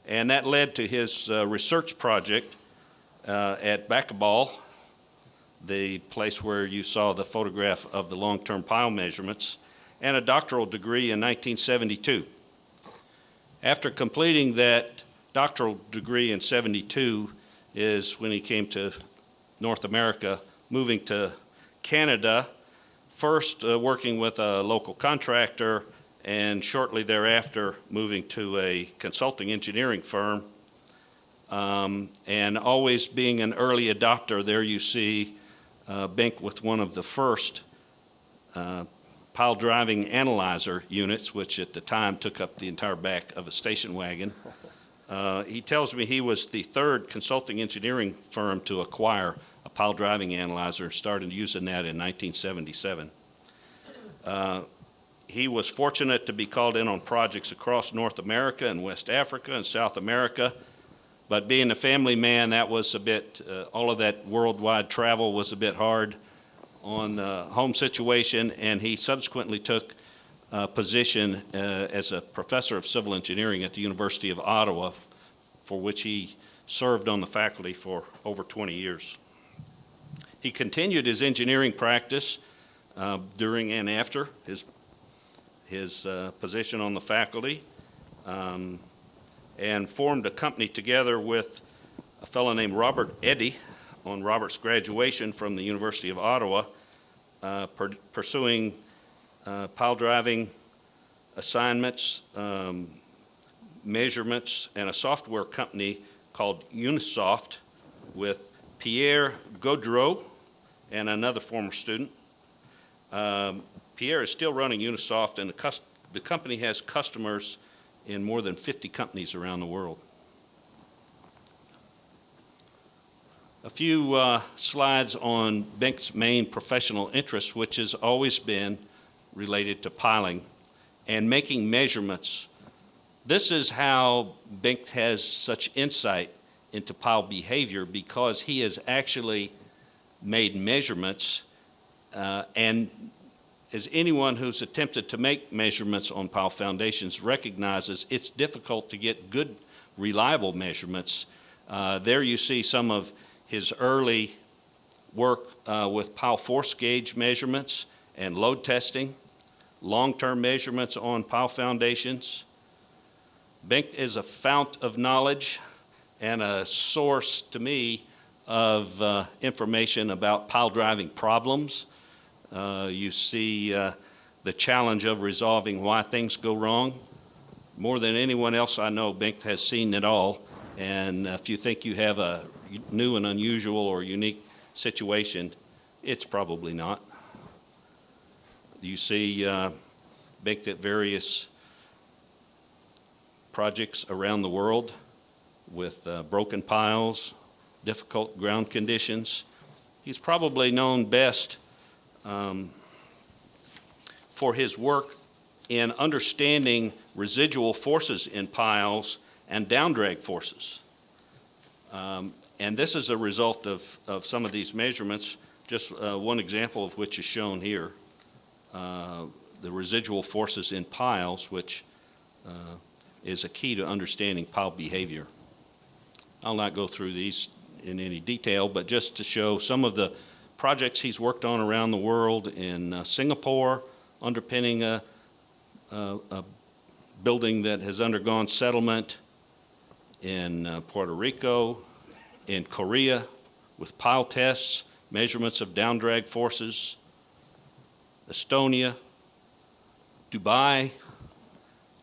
Speaker 4: And that led to his research project at Backeball, the place where you saw the photograph of the long-term pile measurements, and a doctoral degree in 1972. After completing that doctoral degree in 72 is when he came to North America, moving to Canada, first working with a local contractor, and shortly thereafter moving to a consulting engineering firm, and always being an early adopter. There you see Bengt with one of the first pile driving analyzer units, which at the time took up the entire back of a station wagon. He tells me he was the 3rd consulting engineering firm to acquire a pile driving analyzer, started using that in 1977. He was fortunate to be called in on projects across North America and West Africa and South America, but being a family man, that was a bit, all of that worldwide travel was a bit hard on the home situation, and he subsequently took a position as a professor of civil engineering at the University of Ottawa, for which he served on the faculty for over 20 years. He continued his engineering practice during and after his position on the faculty, and formed a company together with a fellow named Robert Eddy on Robert's graduation from the University of Ottawa, pursuing pile driving assignments, measurements, and a software company called Unisoft with Pierre Gaudreau and another former student. Pierre is still running Unisoft, and the company has customers in more than 50 companies around the world. A few slides on Benkt's main professional interest, which has always been related to piling and making measurements. This is how Bengt has such insight into pile behavior, because he has actually made measurements, and as anyone who's attempted to make measurements on pile foundations recognizes, it's difficult to get good, reliable measurements. There you see some of his early work with pile force gauge measurements and load testing, long-term measurements on pile foundations. Bengt is a fount of knowledge and a source to me of information about pile driving problems. You see the challenge of resolving why things go wrong. More than anyone else I know, Bengt has seen it all, and if you think you have a new and unusual or unique situation, it's probably not. You see Bengt at various projects around the world with broken piles, difficult ground conditions. He's probably known best for his work in understanding residual forces in piles and down drag forces. And this is a result of some of these measurements, just one example of which is shown here. The residual forces in piles, which is a key to understanding pile behavior. I'll not go through these in any detail, but just to show some of the projects he's worked on around the world in Singapore, underpinning a building that has undergone settlement, in Puerto Rico, in Korea, with pile tests, measurements of down drag forces, Estonia, Dubai,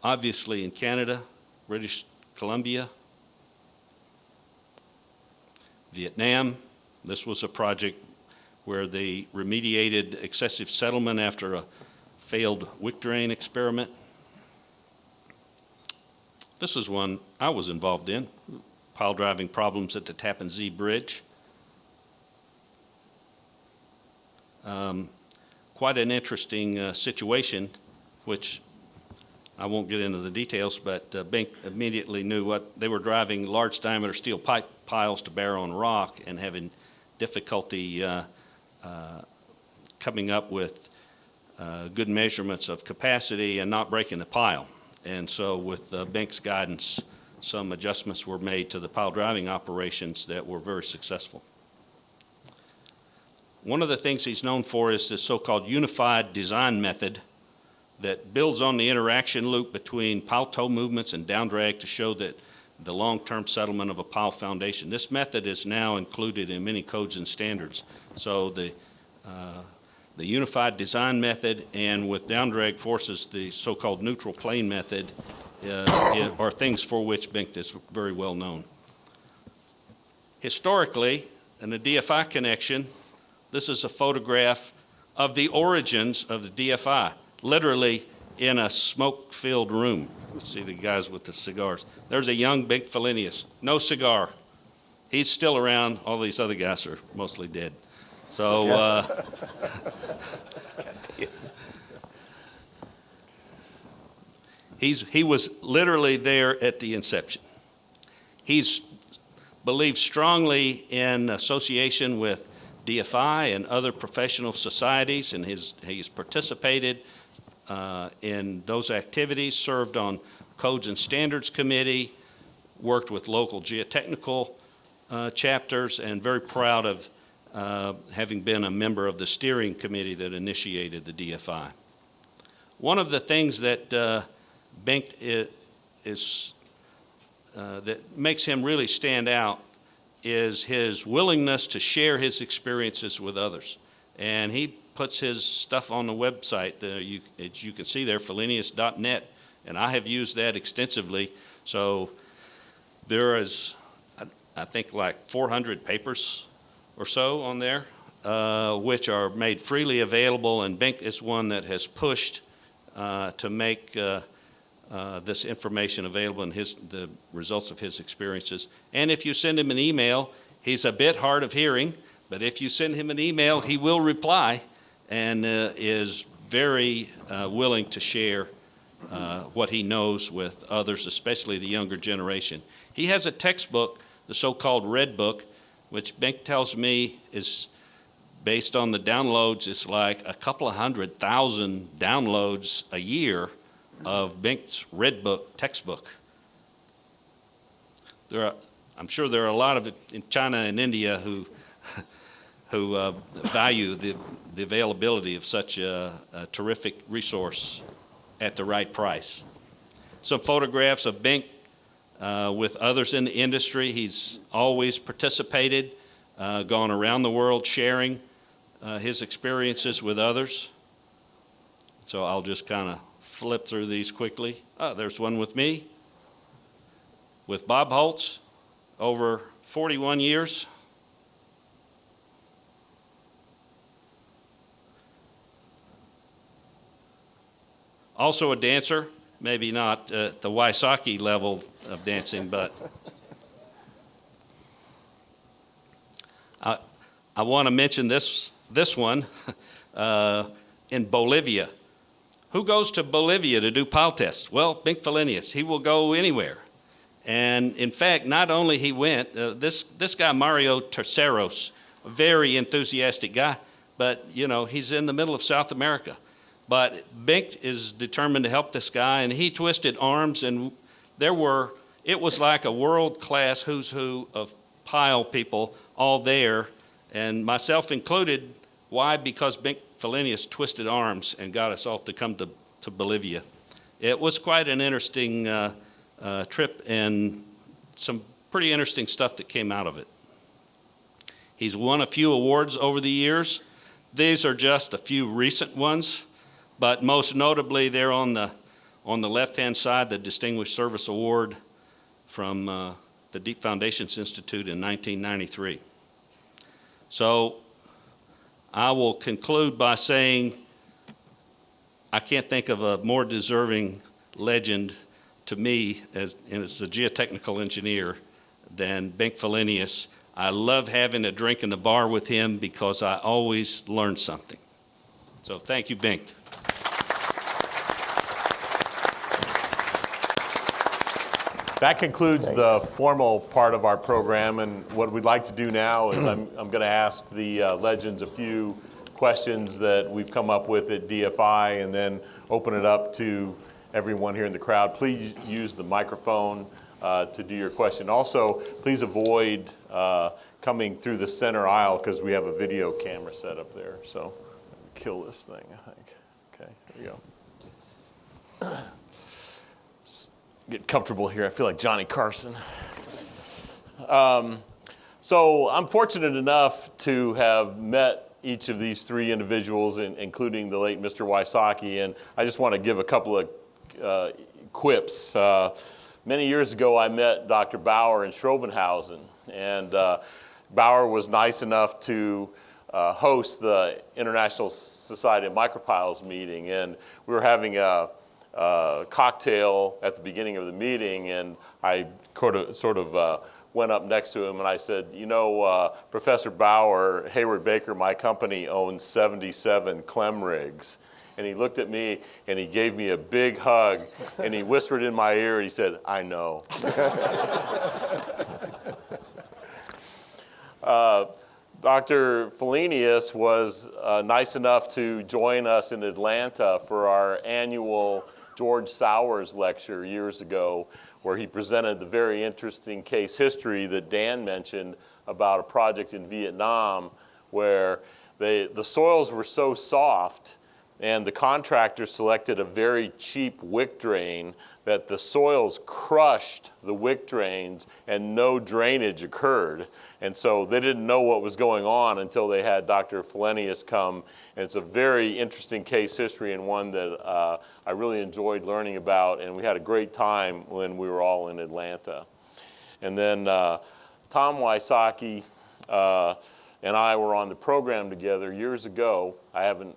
Speaker 4: obviously in Canada, British Columbia, Vietnam. This was a project where they remediated excessive settlement after a failed wick drain experiment. This is one I was involved in, pile driving problems at the Tappan Zee Bridge. Quite an interesting situation, which I won't get into the details, but Bengt immediately knew what they were driving: large diameter steel pipe piles to bear on rock and having difficulty coming up with good measurements of capacity and not breaking the pile. And so with Benkt's guidance, some adjustments were made to the pile driving operations that were very successful. One of the things he's known for is this so-called unified design method that builds on the interaction loop between pile toe movements and down drag to show that the long-term settlement of a pile foundation. This method is now included in many codes and standards. So the unified design method, and with down drag forces, the so-called neutral plane method, are things for which Bengt is very well known. Historically, in the DFI connection, this is a photograph of the origins of the DFI, literally in a smoke-filled room. You see the guys with the cigars. There's a young Bengt Fellenius, no cigar. He's still around. All these other guys are mostly dead. So he was literally there at the inception. He's believed strongly in association with DFI and other professional societies, and he's participated in those activities, served on Codes and Standards Committee, worked with local geotechnical chapters, and very proud of having been a member of the steering committee that initiated the DFI. One of the things that Bengt that makes him really stand out is his willingness to share his experiences with others. And he puts his stuff on the website, as you can see there, fellenius.net, and I have used that extensively. So there is, I think, like 400 papers or so on there, which are made freely available, and Bengt is one that has pushed to make this information available and the results of his experiences. And if you send him an email, he's a bit hard of hearing, but if you send him an email, he will reply and is very willing to share what he knows with others, especially the younger generation. He has a textbook, the so-called Red Book, which Bengt tells me is based on the downloads. It's like a couple of 100,000 downloads a year of Bengt's Red Book textbook. I'm sure there are a lot of it in China and India who value the availability of such a terrific resource at the right price. Some photographs of Bengt with others in the industry. He's always participated, gone around the world sharing his experiences with others. So I'll just kind of flip through these quickly. There's one with me, with Bob Holtz, over 41 years. Also a dancer, maybe not at the Wysocki level of dancing, but I want to mention this one in Bolivia. Who goes to Bolivia to do pile tests? Well, Bengt Fellenius. He will go anywhere. And in fact, not only he went, this guy Mario Terceros, a very enthusiastic guy, but you know, he's in the middle of South America. But Bengt is determined to help this guy, and he twisted arms, and it was like a world-class who's who of pile people all there, and myself included. Why? Because Bengt Fellenius twisted arms and got us all to come to Bolivia. It was quite an interesting trip, and some pretty interesting stuff that came out of it. He's won a few awards over the years. These are just a few recent ones, but most notably they're on the left-hand side, the Distinguished Service Award from the DFI Foundations Institute in 1993. So I will conclude by saying I can't think of a more deserving legend to me as a geotechnical engineer than Bengt Fellenius. I love having a drink in the bar with him because I always learn something. So thank you, Bengt.
Speaker 1: That concludes the formal part of our program, and what we'd like to do now is I'm going to ask the legends a few questions that we've come up with at DFI, and then open it up to everyone here in the crowd. Please use the microphone to do your question. Also, please avoid coming through the center aisle because we have a video camera set up there. So, kill this thing, I think. Okay, there you go. Get comfortable here. I feel like Johnny Carson. So I'm fortunate enough to have met each of these three individuals, including the late Mr. Wysocki, and I just want to give a couple of quips. Many years ago, I met Dr. BAUER in Schrobenhausen, and BAUER was nice enough to host the International Society of Micropiles meeting, and we were having a cocktail at the beginning of the meeting, and I sort of went up next to him and I said, you know, Professor BAUER, Hayward Baker, my company owns 77 Clem rigs. And he looked at me and he gave me a big hug and he whispered in my ear and he said, I know. Dr. Fellenius was nice enough to join us in Atlanta for our annual George Sowers lecture years ago, where he presented the very interesting case history that Dan mentioned about a project in Vietnam where the soils were so soft and the contractor selected a very cheap wick drain that the soils crushed the wick drains and no drainage occurred. And so they didn't know what was going on until they had Dr. Fellenius come. And it's a very interesting case history and one that I really enjoyed learning about. And we had a great time when we were all in Atlanta. And then Tom Wysocki and I were on the program together years ago. I haven't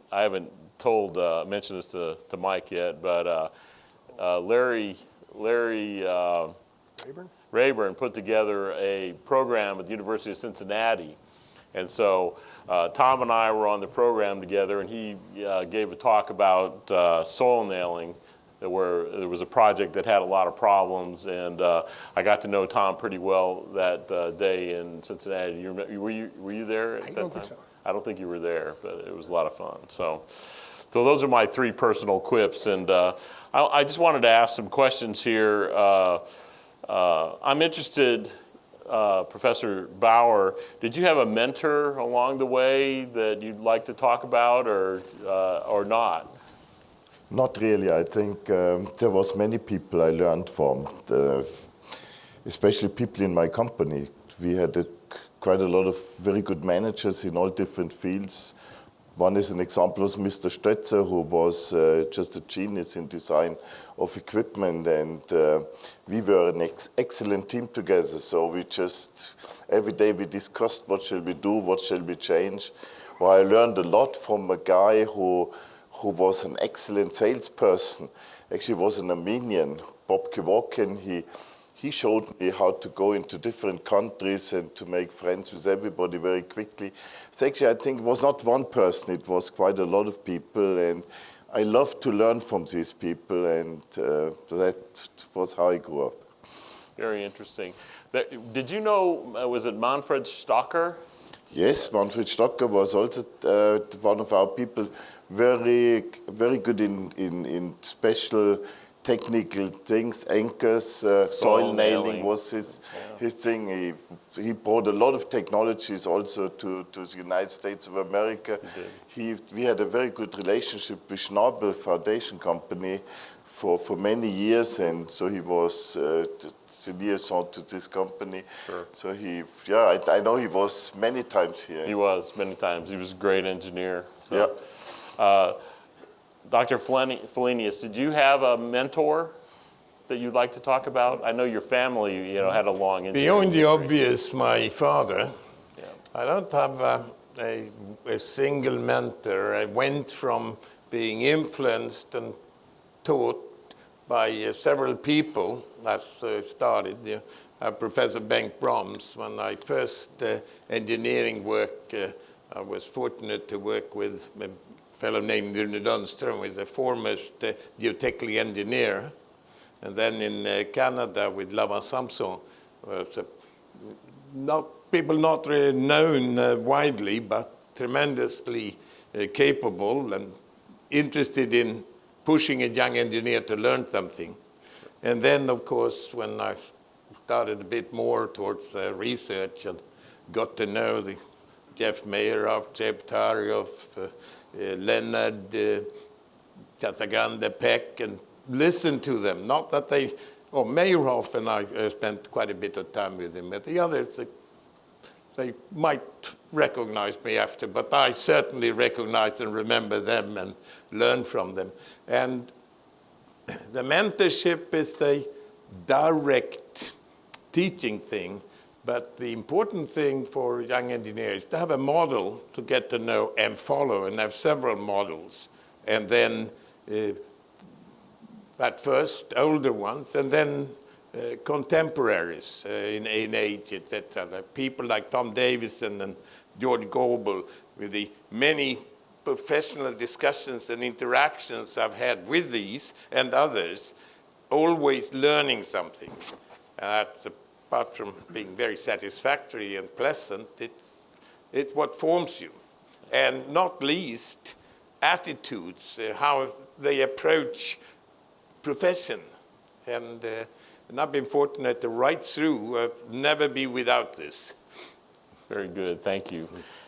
Speaker 1: mentioned this to Mike yet, but Larry Rayburn put together a program at the University of Cincinnati. And so Tom and I were on the program together, and he gave a talk about soil nailing, where there was a project that had a lot of problems, and I got to know Tom pretty well that day in Cincinnati. Were you there at that time?
Speaker 2: I don't think so.
Speaker 1: I don't think you were there, but it was a lot of fun. So those are my 3 personal quips, and I just wanted to ask some questions here. I'm interested, Professor BAUER, did you have a mentor along the way that you'd like to talk about, or not?
Speaker 5: Not really. I think there was many people I learned from, especially people in my company. We had quite a lot of very good managers in all different fields. One is an example was Mr. Stötzer, who was just a genius in design of equipment, and we were an excellent team together. So we just, every day we discussed what shall we do, what shall we change. Well, I learned a lot from a guy who was an excellent salesperson. Actually was an Armenian, Bob Kevorkian. He showed me how to go into different countries and to make friends with everybody very quickly. So actually, I think it was not one person, it was quite a lot of people, and I loved to learn from these people, and that was how I grew up.
Speaker 1: Very interesting. Did you know, was it Manfred Stalker?
Speaker 5: Yes, Manfred Stalker was also one of our people, very, very good in special technical things, anchors, soil nailing was his thing. He brought a lot of technologies also to the United States of America. We had a very good relationship with Schnabel Foundation Company for many years, and so he was the liaison to this company.
Speaker 1: Sure.
Speaker 5: So I know he was many times here.
Speaker 1: He was many times. He was a great engineer. So.
Speaker 5: Yeah.
Speaker 1: Dr. Fellenius, did you have a mentor that you'd like to talk about? I know your family, had a long engineering
Speaker 6: Beyond the
Speaker 1: history.
Speaker 6: obvious, my father.
Speaker 1: Yeah.
Speaker 6: I don't have a single mentor. I went from being influenced and taught by several people. That's started. Professor Bengt Brahms. When I first engineering work, I was fortunate to work with a fellow named Rune Dunström, who is the foremost geotechnical engineer. And then in Canada with Lavan Samson, people not really known widely, but tremendously capable and interested in pushing a young engineer to learn something. And then, of course, when I started a bit more towards research and got to know the Jeff Meyerhoff, Jeb Tarioff, Leonard, Casagrande, Peck, and listen to them. Not that Meyerhoff and I spent quite a bit of time with him, but the others, they might recognize me after, but I certainly recognize and remember them and learn from them. And the mentorship is a direct teaching thing, but the important thing for young engineers is to have a model to get to know and follow, and have several models. And then at first, older ones, and then contemporaries in age, etc. People like Tom Davison and George Goebel, with the many professional discussions and interactions I've had with these and others, always learning something. And that's, apart from being very satisfactory and pleasant, it's what forms you. And not least, attitudes, how they approach profession. And And I've been fortunate to right through, never be without this.
Speaker 1: Very good, thank you.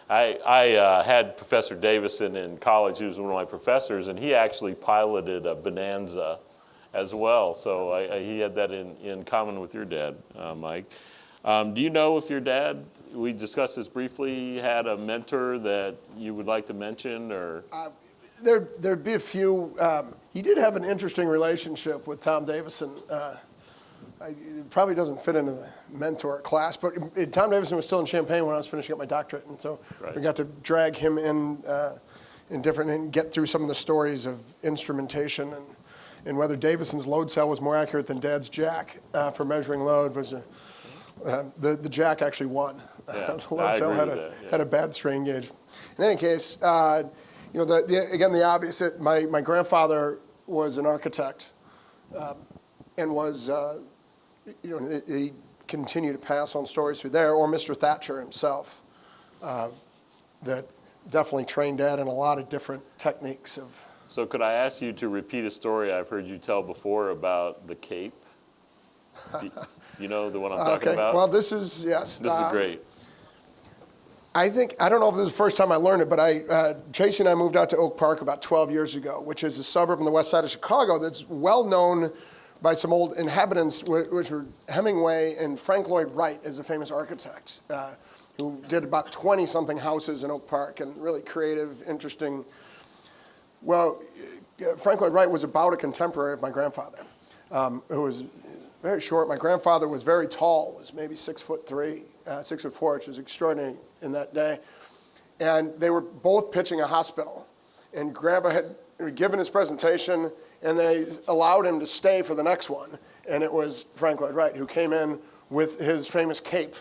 Speaker 1: I had Professor Davison in college. He was one of my professors, and he actually piloted a Bonanza as well. So he had that in common with your dad, Mike. Do you know if your dad, we discussed this briefly, had a mentor that you would like to mention, or?
Speaker 2: There'd be a few. He did have an interesting relationship with Tom Davison. It probably doesn't fit into the mentor class, but Tom Davison was still in Champaign when I was finishing up my doctorate, and so we got to drag him in different and get through some of the stories of instrumentation and whether Davison's load cell was more accurate than Dad's jack for measuring load. Was the jack actually won.
Speaker 1: Yeah,
Speaker 2: The load cell had a bad strain gauge. In any case, again, the obvious. My grandfather was an architect and was. He continued to pass on stories through there, or Mr. Thatcher himself, that definitely trained Dad in a lot of different techniques of.
Speaker 1: So could I ask you to repeat a story I've heard you tell before about the Cape? You know the one I'm talking about?
Speaker 2: Well, this is, yes.
Speaker 1: This is great.
Speaker 2: I don't know if this is the first time I learned it, but Tracy and I moved out to Oak Park about 12 years ago, which is a suburb on the west side of Chicago that's well known by some old inhabitants, which were Hemingway and Frank Lloyd Wright is a famous architect who did about 20-something houses in Oak Park, and really creative, interesting. Well, Frank Lloyd Wright was about a contemporary of my grandfather, who was very short. My grandfather was very tall, was maybe 6'3", 6'4", which was extraordinary in that day. And they were both pitching a hospital. And Grandpa had given his presentation, and they allowed him to stay for the next one. And it was Frank Lloyd Wright who came in with his famous cape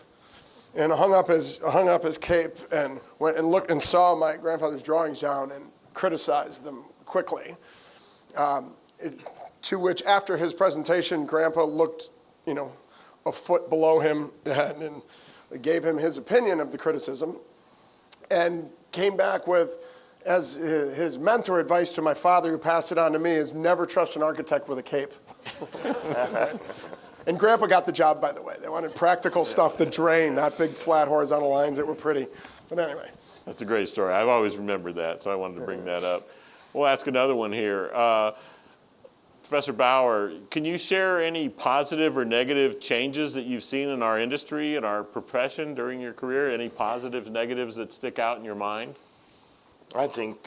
Speaker 2: and hung up his cape and went and looked and saw my grandfather's drawings down and criticized them quickly. To which, after his presentation, Grandpa looked, a foot below him and gave him his opinion of the criticism, and came back with, as his mentor advice to my father, who passed it on to me, is never trust an architect with a cape. And Grandpa got the job, by the way. They wanted practical stuff that drained, not big flat horizontal lines that were pretty. But anyway.
Speaker 1: That's a great story. I've always remembered that, so I wanted to bring that up. We'll ask another one here. Professor BAUER, can you share any positive or negative changes that you've seen in our industry and our profession during your career? Any positives, negatives that stick out in your mind?
Speaker 5: I think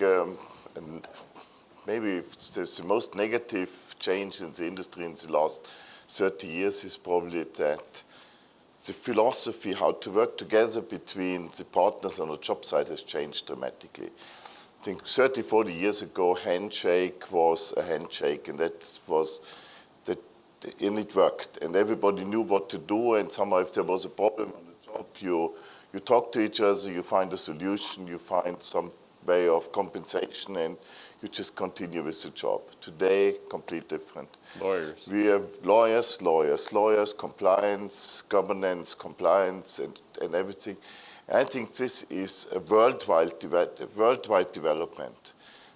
Speaker 5: maybe the most negative change in the industry in the last 30 years is probably that the philosophy how to work together between the partners on a job site has changed dramatically. I think 30, 40 years ago, handshake was a handshake, and and it worked, and everybody knew what to do, and somehow if there was a problem on the job, you talk to each other, you find a solution, you find some way of compensation, and you just continue with the job. Today, completely different.
Speaker 1: Lawyers.
Speaker 5: We have lawyers, compliance, governance, compliance, and everything. I think this is a worldwide development,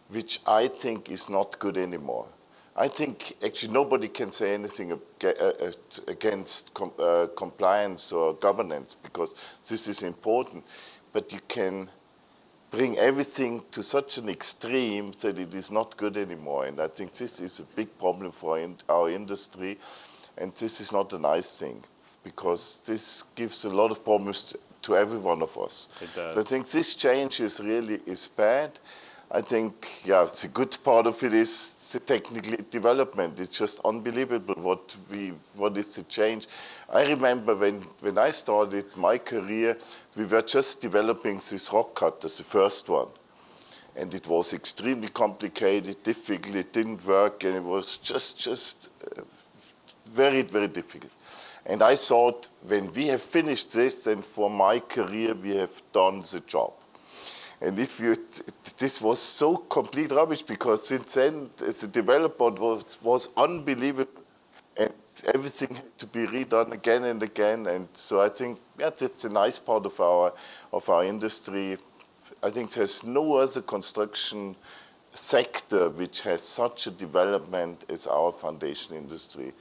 Speaker 5: which I think is not good anymore. I think actually nobody can say anything against compliance or governance, because this is important, but you can bring everything to such an extreme that it is not good anymore. And I think this is a big problem for our industry, and this is not a nice thing, because this gives a lot of problems to every one of us.
Speaker 1: It does.
Speaker 5: So I think this change is bad. I think, the good part of it is the technical development. It's just unbelievable what is the change. I remember when I started my career, we were just developing this rock cutters, the first one. And it was extremely complicated, difficult, it didn't work, and it was just very, very difficult. And I thought, when we have finished this, then for my career, we have done the job. And this was so complete rubbish, because since then, the development was unbelievable, and everything had to be redone again and again. And so I think that's a nice part of our industry. I think there's no other construction sector which has such a development as our foundation industry.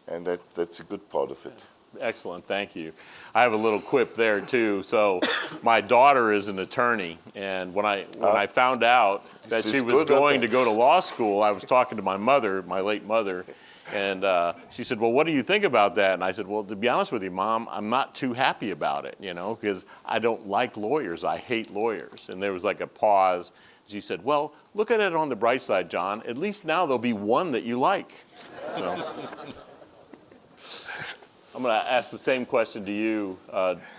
Speaker 5: And that's a good part of it.
Speaker 1: Excellent, thank you. I have a little quip there too. So my daughter is an attorney, and when I found out that
Speaker 5: This
Speaker 1: she
Speaker 5: is
Speaker 1: was
Speaker 5: good,
Speaker 1: going
Speaker 5: okay.
Speaker 1: to go to law school, I was talking to my mother, my late mother, and she said, well, what do you think about that? And I said, well, to be honest with you, Mom, I'm not too happy about it, because I don't like lawyers. I hate lawyers. And there was like a pause. She said, well, look at it on the bright side, John. At least now there'll be one that you like. So, I'm going to ask the same question to you,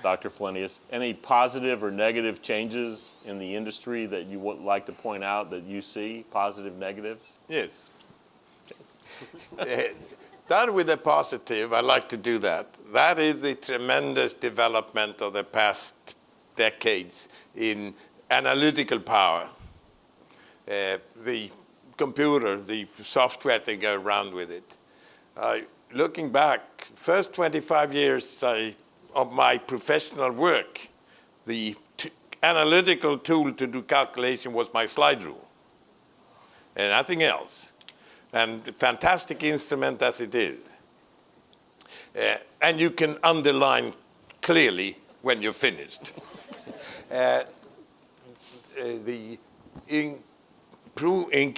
Speaker 1: Dr. Fellenius. Any positive or negative changes in the industry that you would like to point out that you see, positive, negatives?
Speaker 6: Yes. Start with the positive. I like to do that. That is the tremendous development of the past decades in analytical power. The computer, the software to go around with it. Looking back, first 25 years of my professional work, the analytical tool to do calculation was my slide rule and nothing else. And fantastic instrument as it is. And you can underline clearly when you're finished. The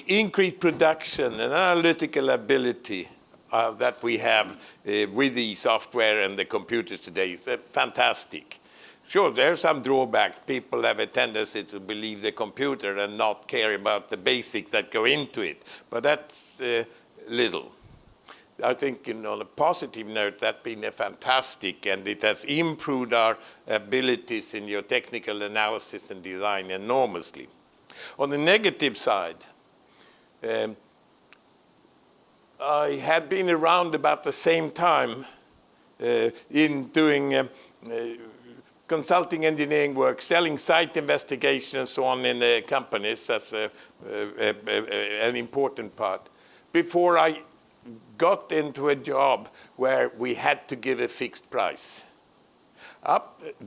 Speaker 6: increased production and analytical ability that we have with the software and the computers today is fantastic. Sure, there's some drawbacks. People have a tendency to believe the computer and not care about the basics that go into it. But that's little. I think on a positive note, that's been a fantastic, and it has improved our abilities in your technical analysis and design enormously. On the negative side, I had been around about the same time in doing consulting engineering work, selling site investigations and so on in the companies. That's an important part. Before I got into a job where we had to give a fixed price.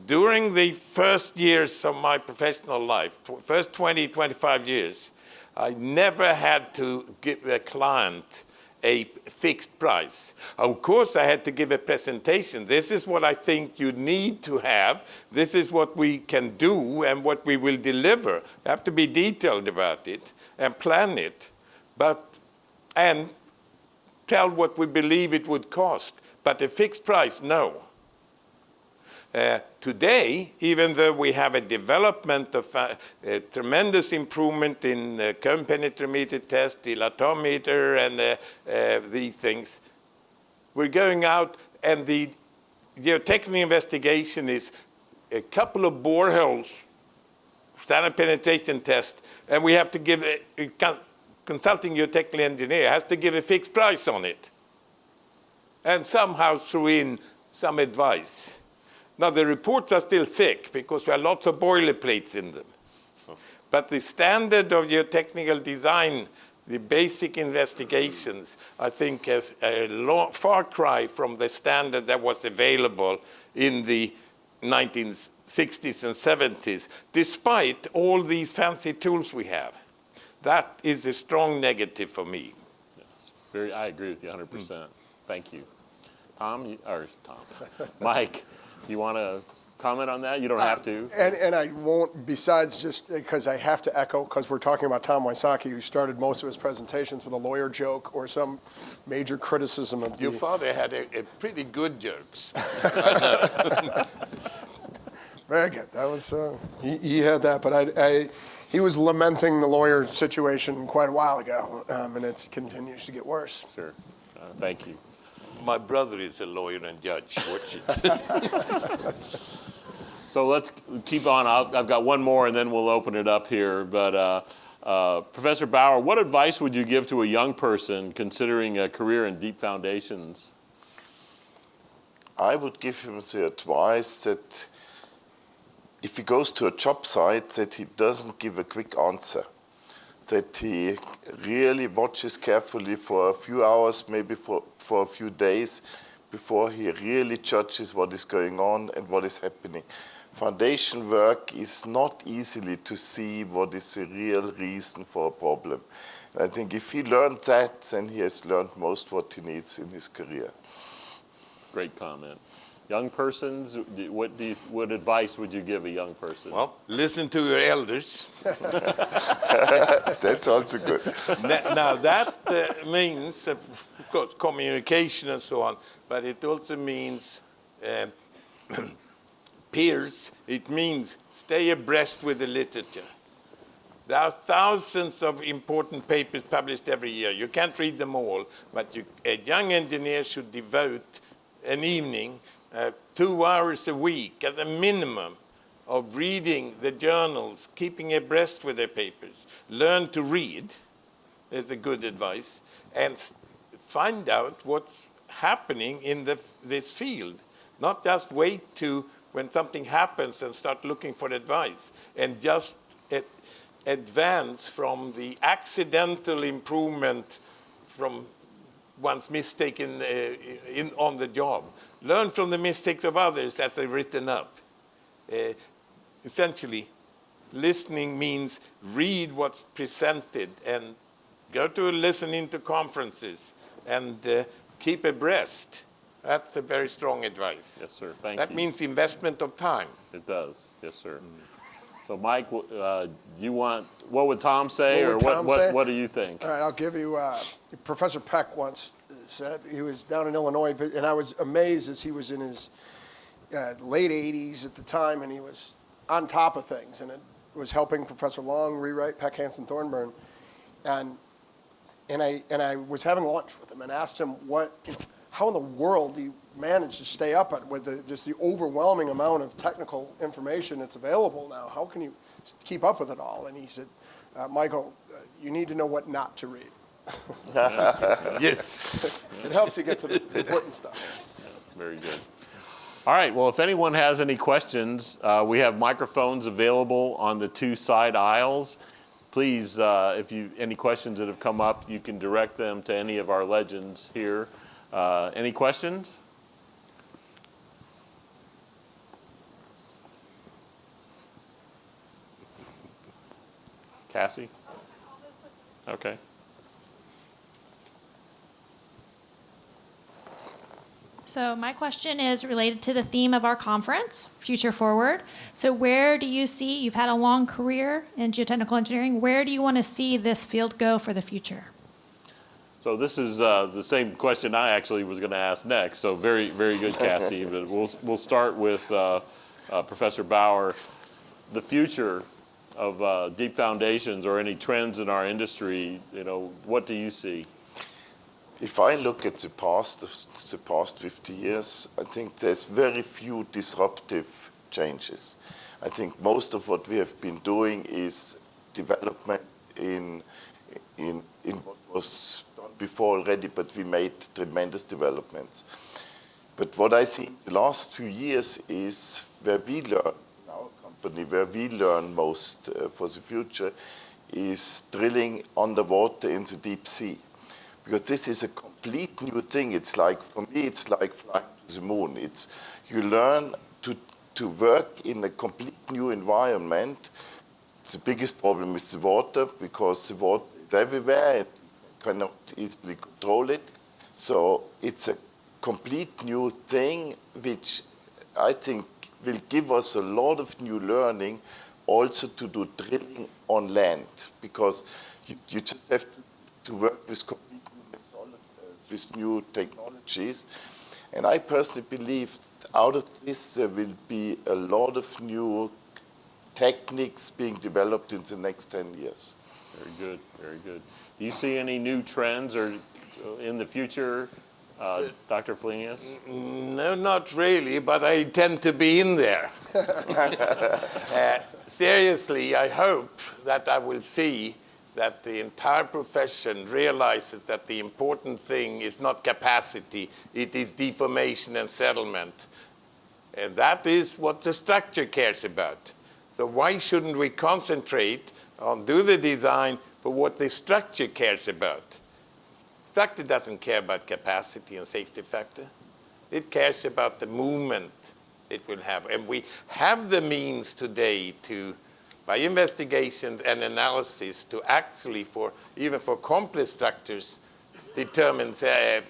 Speaker 6: During the first years of my professional life, first 20, 25 years, I never had to give a client a fixed price. Of course, I had to give a presentation. This is what I think you need to have. This is what we can do and what we will deliver. You have to be detailed about it and plan it, and tell what we believe it would cost. But a fixed price, no. Today, even though we have a development of a tremendous improvement in cone penetrometer test, dilatometer, and these things, we're going out, and the geotechnical investigation is a couple of boreholes, standard penetration test, and we have to give a consulting geotechnical engineer has to give a fixed price on it, and somehow throw in some advice. Now, the reports are still thick because there are lots of boilerplates in them. But the standard of geotechnical design, the basic investigations, I think is a far cry from the standard that was available in the 1960s and 70s, despite all these fancy tools we have. That is a strong negative for me.
Speaker 1: Yes. I agree with you 100%. Thank you. Mike. You want to comment on that? You don't have to.
Speaker 2: And I won't, besides just because I have to echo, because we're talking about Tom Wysocki, who started most of his presentations with a lawyer joke or some major criticism of
Speaker 6: Your father had a pretty good jokes.
Speaker 2: Very good. That was, he had that, but he was lamenting the lawyer situation quite a while ago, and it continues to get worse.
Speaker 1: Sure. Thank you.
Speaker 6: My brother is a lawyer and judge. Watch it.
Speaker 1: So let's keep on. I've got one more, and then we'll open it up here. But Professor BAUER, what advice would you give to a young person considering a career in deep foundations?
Speaker 5: I would give him the advice that if he goes to a job site, that he doesn't give a quick answer, that he really watches carefully for a few hours, maybe for a few days, before he really judges what is going on and what is happening. Foundation work is not easily to see what is the real reason for a problem. And I think if he learned that, then he has learned most what he needs in his career.
Speaker 1: Great comment. Young persons, what advice would you give a young person?
Speaker 6: Well, listen to your elders.
Speaker 5: That's also good.
Speaker 6: Now that means, of course, communication and so on, but it also means peers. It means stay abreast with the literature. There are thousands of important papers published every year. You can't read them all, but a young engineer should devote an evening, 2 hours a week at a minimum, of reading the journals, keeping abreast with their papers. Learn to read is a good advice, and find out what's happening in this field. Not just wait to when something happens and start looking for advice, and just advance from the accidental improvement from one's mistake on the job. Learn from the mistakes of others as they've written up. Essentially, listening means read what's presented and go to listening to conferences and keep abreast. That's a very strong advice.
Speaker 1: Yes, sir. Thank you.
Speaker 6: That means investment of time.
Speaker 1: It does. Yes, sir. So, Mike, what would Tom say,
Speaker 2: What would Tom say?
Speaker 1: what do you think?
Speaker 2: All right, I'll give you, Professor Peck once said, he was down in Illinois, and I was amazed as he was in his late 80s at the time, and he was on top of things, and it was helping Professor Long rewrite Peck, Hansen, Thornburn. And I was having lunch with him and asked him how in the world do you manage to stay up with just the overwhelming amount of technical information that's available now? How can you keep up with it all? And he said, Michael, you need to know what not to read.
Speaker 6: Yes.
Speaker 2: It helps you get to the important stuff.
Speaker 1: Very good. All right, well, if anyone has any questions, we have microphones available on the 2 side aisles. Please, if any questions that have come up, you can direct them to any of our legends here. Any questions? Cassie? Okay.
Speaker 7: So my question is related to the theme of our conference, Future Forward. So where do you see, you've had a long career in geotechnical engineering, where do you want to see this field go for the future?
Speaker 1: So this is the same question I actually was going to ask next. So very, very good, Cassie. But we'll start with Professor BAUER. The future of deep foundations or any trends in our industry, what do you see?
Speaker 5: If I look at the past 50 years, I think there's very few disruptive changes. I think most of what we have been doing is development in what was done before already, but we made tremendous developments. But what I see in the last few years is where we learn, in our company, where we learn most for the future is drilling underwater in the deep sea. Because this is a complete new thing. It's like, for me, it's like flying to the moon. You learn to work in a complete new environment. The biggest problem is the water, because the water is everywhere and you cannot easily control it. So it's a complete new thing, which I think will give us a lot of new learning also to do drilling on land, because you just have to work with with new technologies. And I personally believe out of this there will be a lot of new techniques being developed in the next 10 years.
Speaker 1: Very good, very good. Do you see any new trends or in the future, Dr. Fellenius?
Speaker 6: No, not really, but I tend to be in there. Seriously, I hope that I will see that the entire profession realizes that the important thing is not capacity, it is deformation and settlement. And that is what the structure cares about. So why shouldn't we concentrate on do the design for what the structure cares about? Structure doesn't care about capacity and safety factor. It cares about the movement it will have. And we have the means today to, by investigation and analysis, to actually, even for complex structures, determines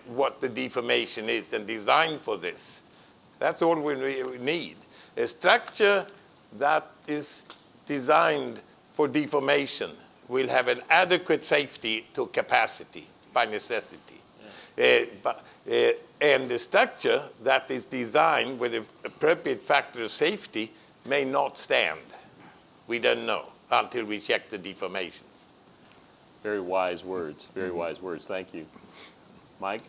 Speaker 6: what the deformation is and design for this. That's all we need. A structure that is designed for deformation will have an adequate safety to capacity by necessity. And the structure that is designed with the appropriate factor of safety may not stand. We don't know until we check the deformations.
Speaker 1: Very wise words, very wise words. Thank you. Mike?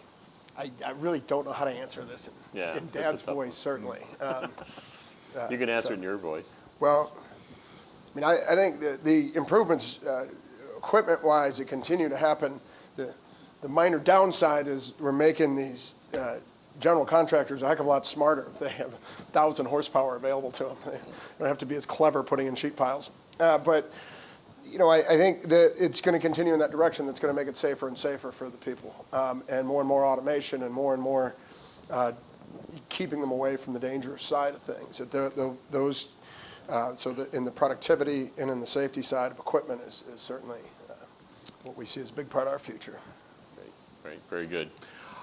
Speaker 2: I really don't know how to answer this
Speaker 1: Yeah,
Speaker 2: in
Speaker 1: that's a
Speaker 2: Dad's
Speaker 1: tough
Speaker 2: voice, certainly.
Speaker 1: You can answer it in your voice.
Speaker 2: Well, I mean, I think the improvements, equipment-wise, that continue to happen. The minor downside is we're making these general contractors a heck of a lot smarter if they have 1,000 horsepower available to them. They don't have to be as clever putting in sheet piles. But you know, I think that it's going to continue in that direction. That's going to make it safer and safer for the people, and more automation and more keeping them away from the dangerous side of things. That those so that in the productivity and in the safety side of equipment is certainly what we see as a big part of our future.
Speaker 1: Great, very good.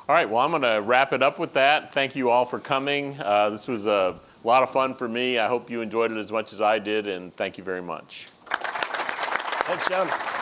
Speaker 1: All right, well, I'm going to wrap it up with that. Thank you all for coming. This was a lot of fun for me. I hope you enjoyed it as much as I did, and thank you very much.
Speaker 2: Thanks, John.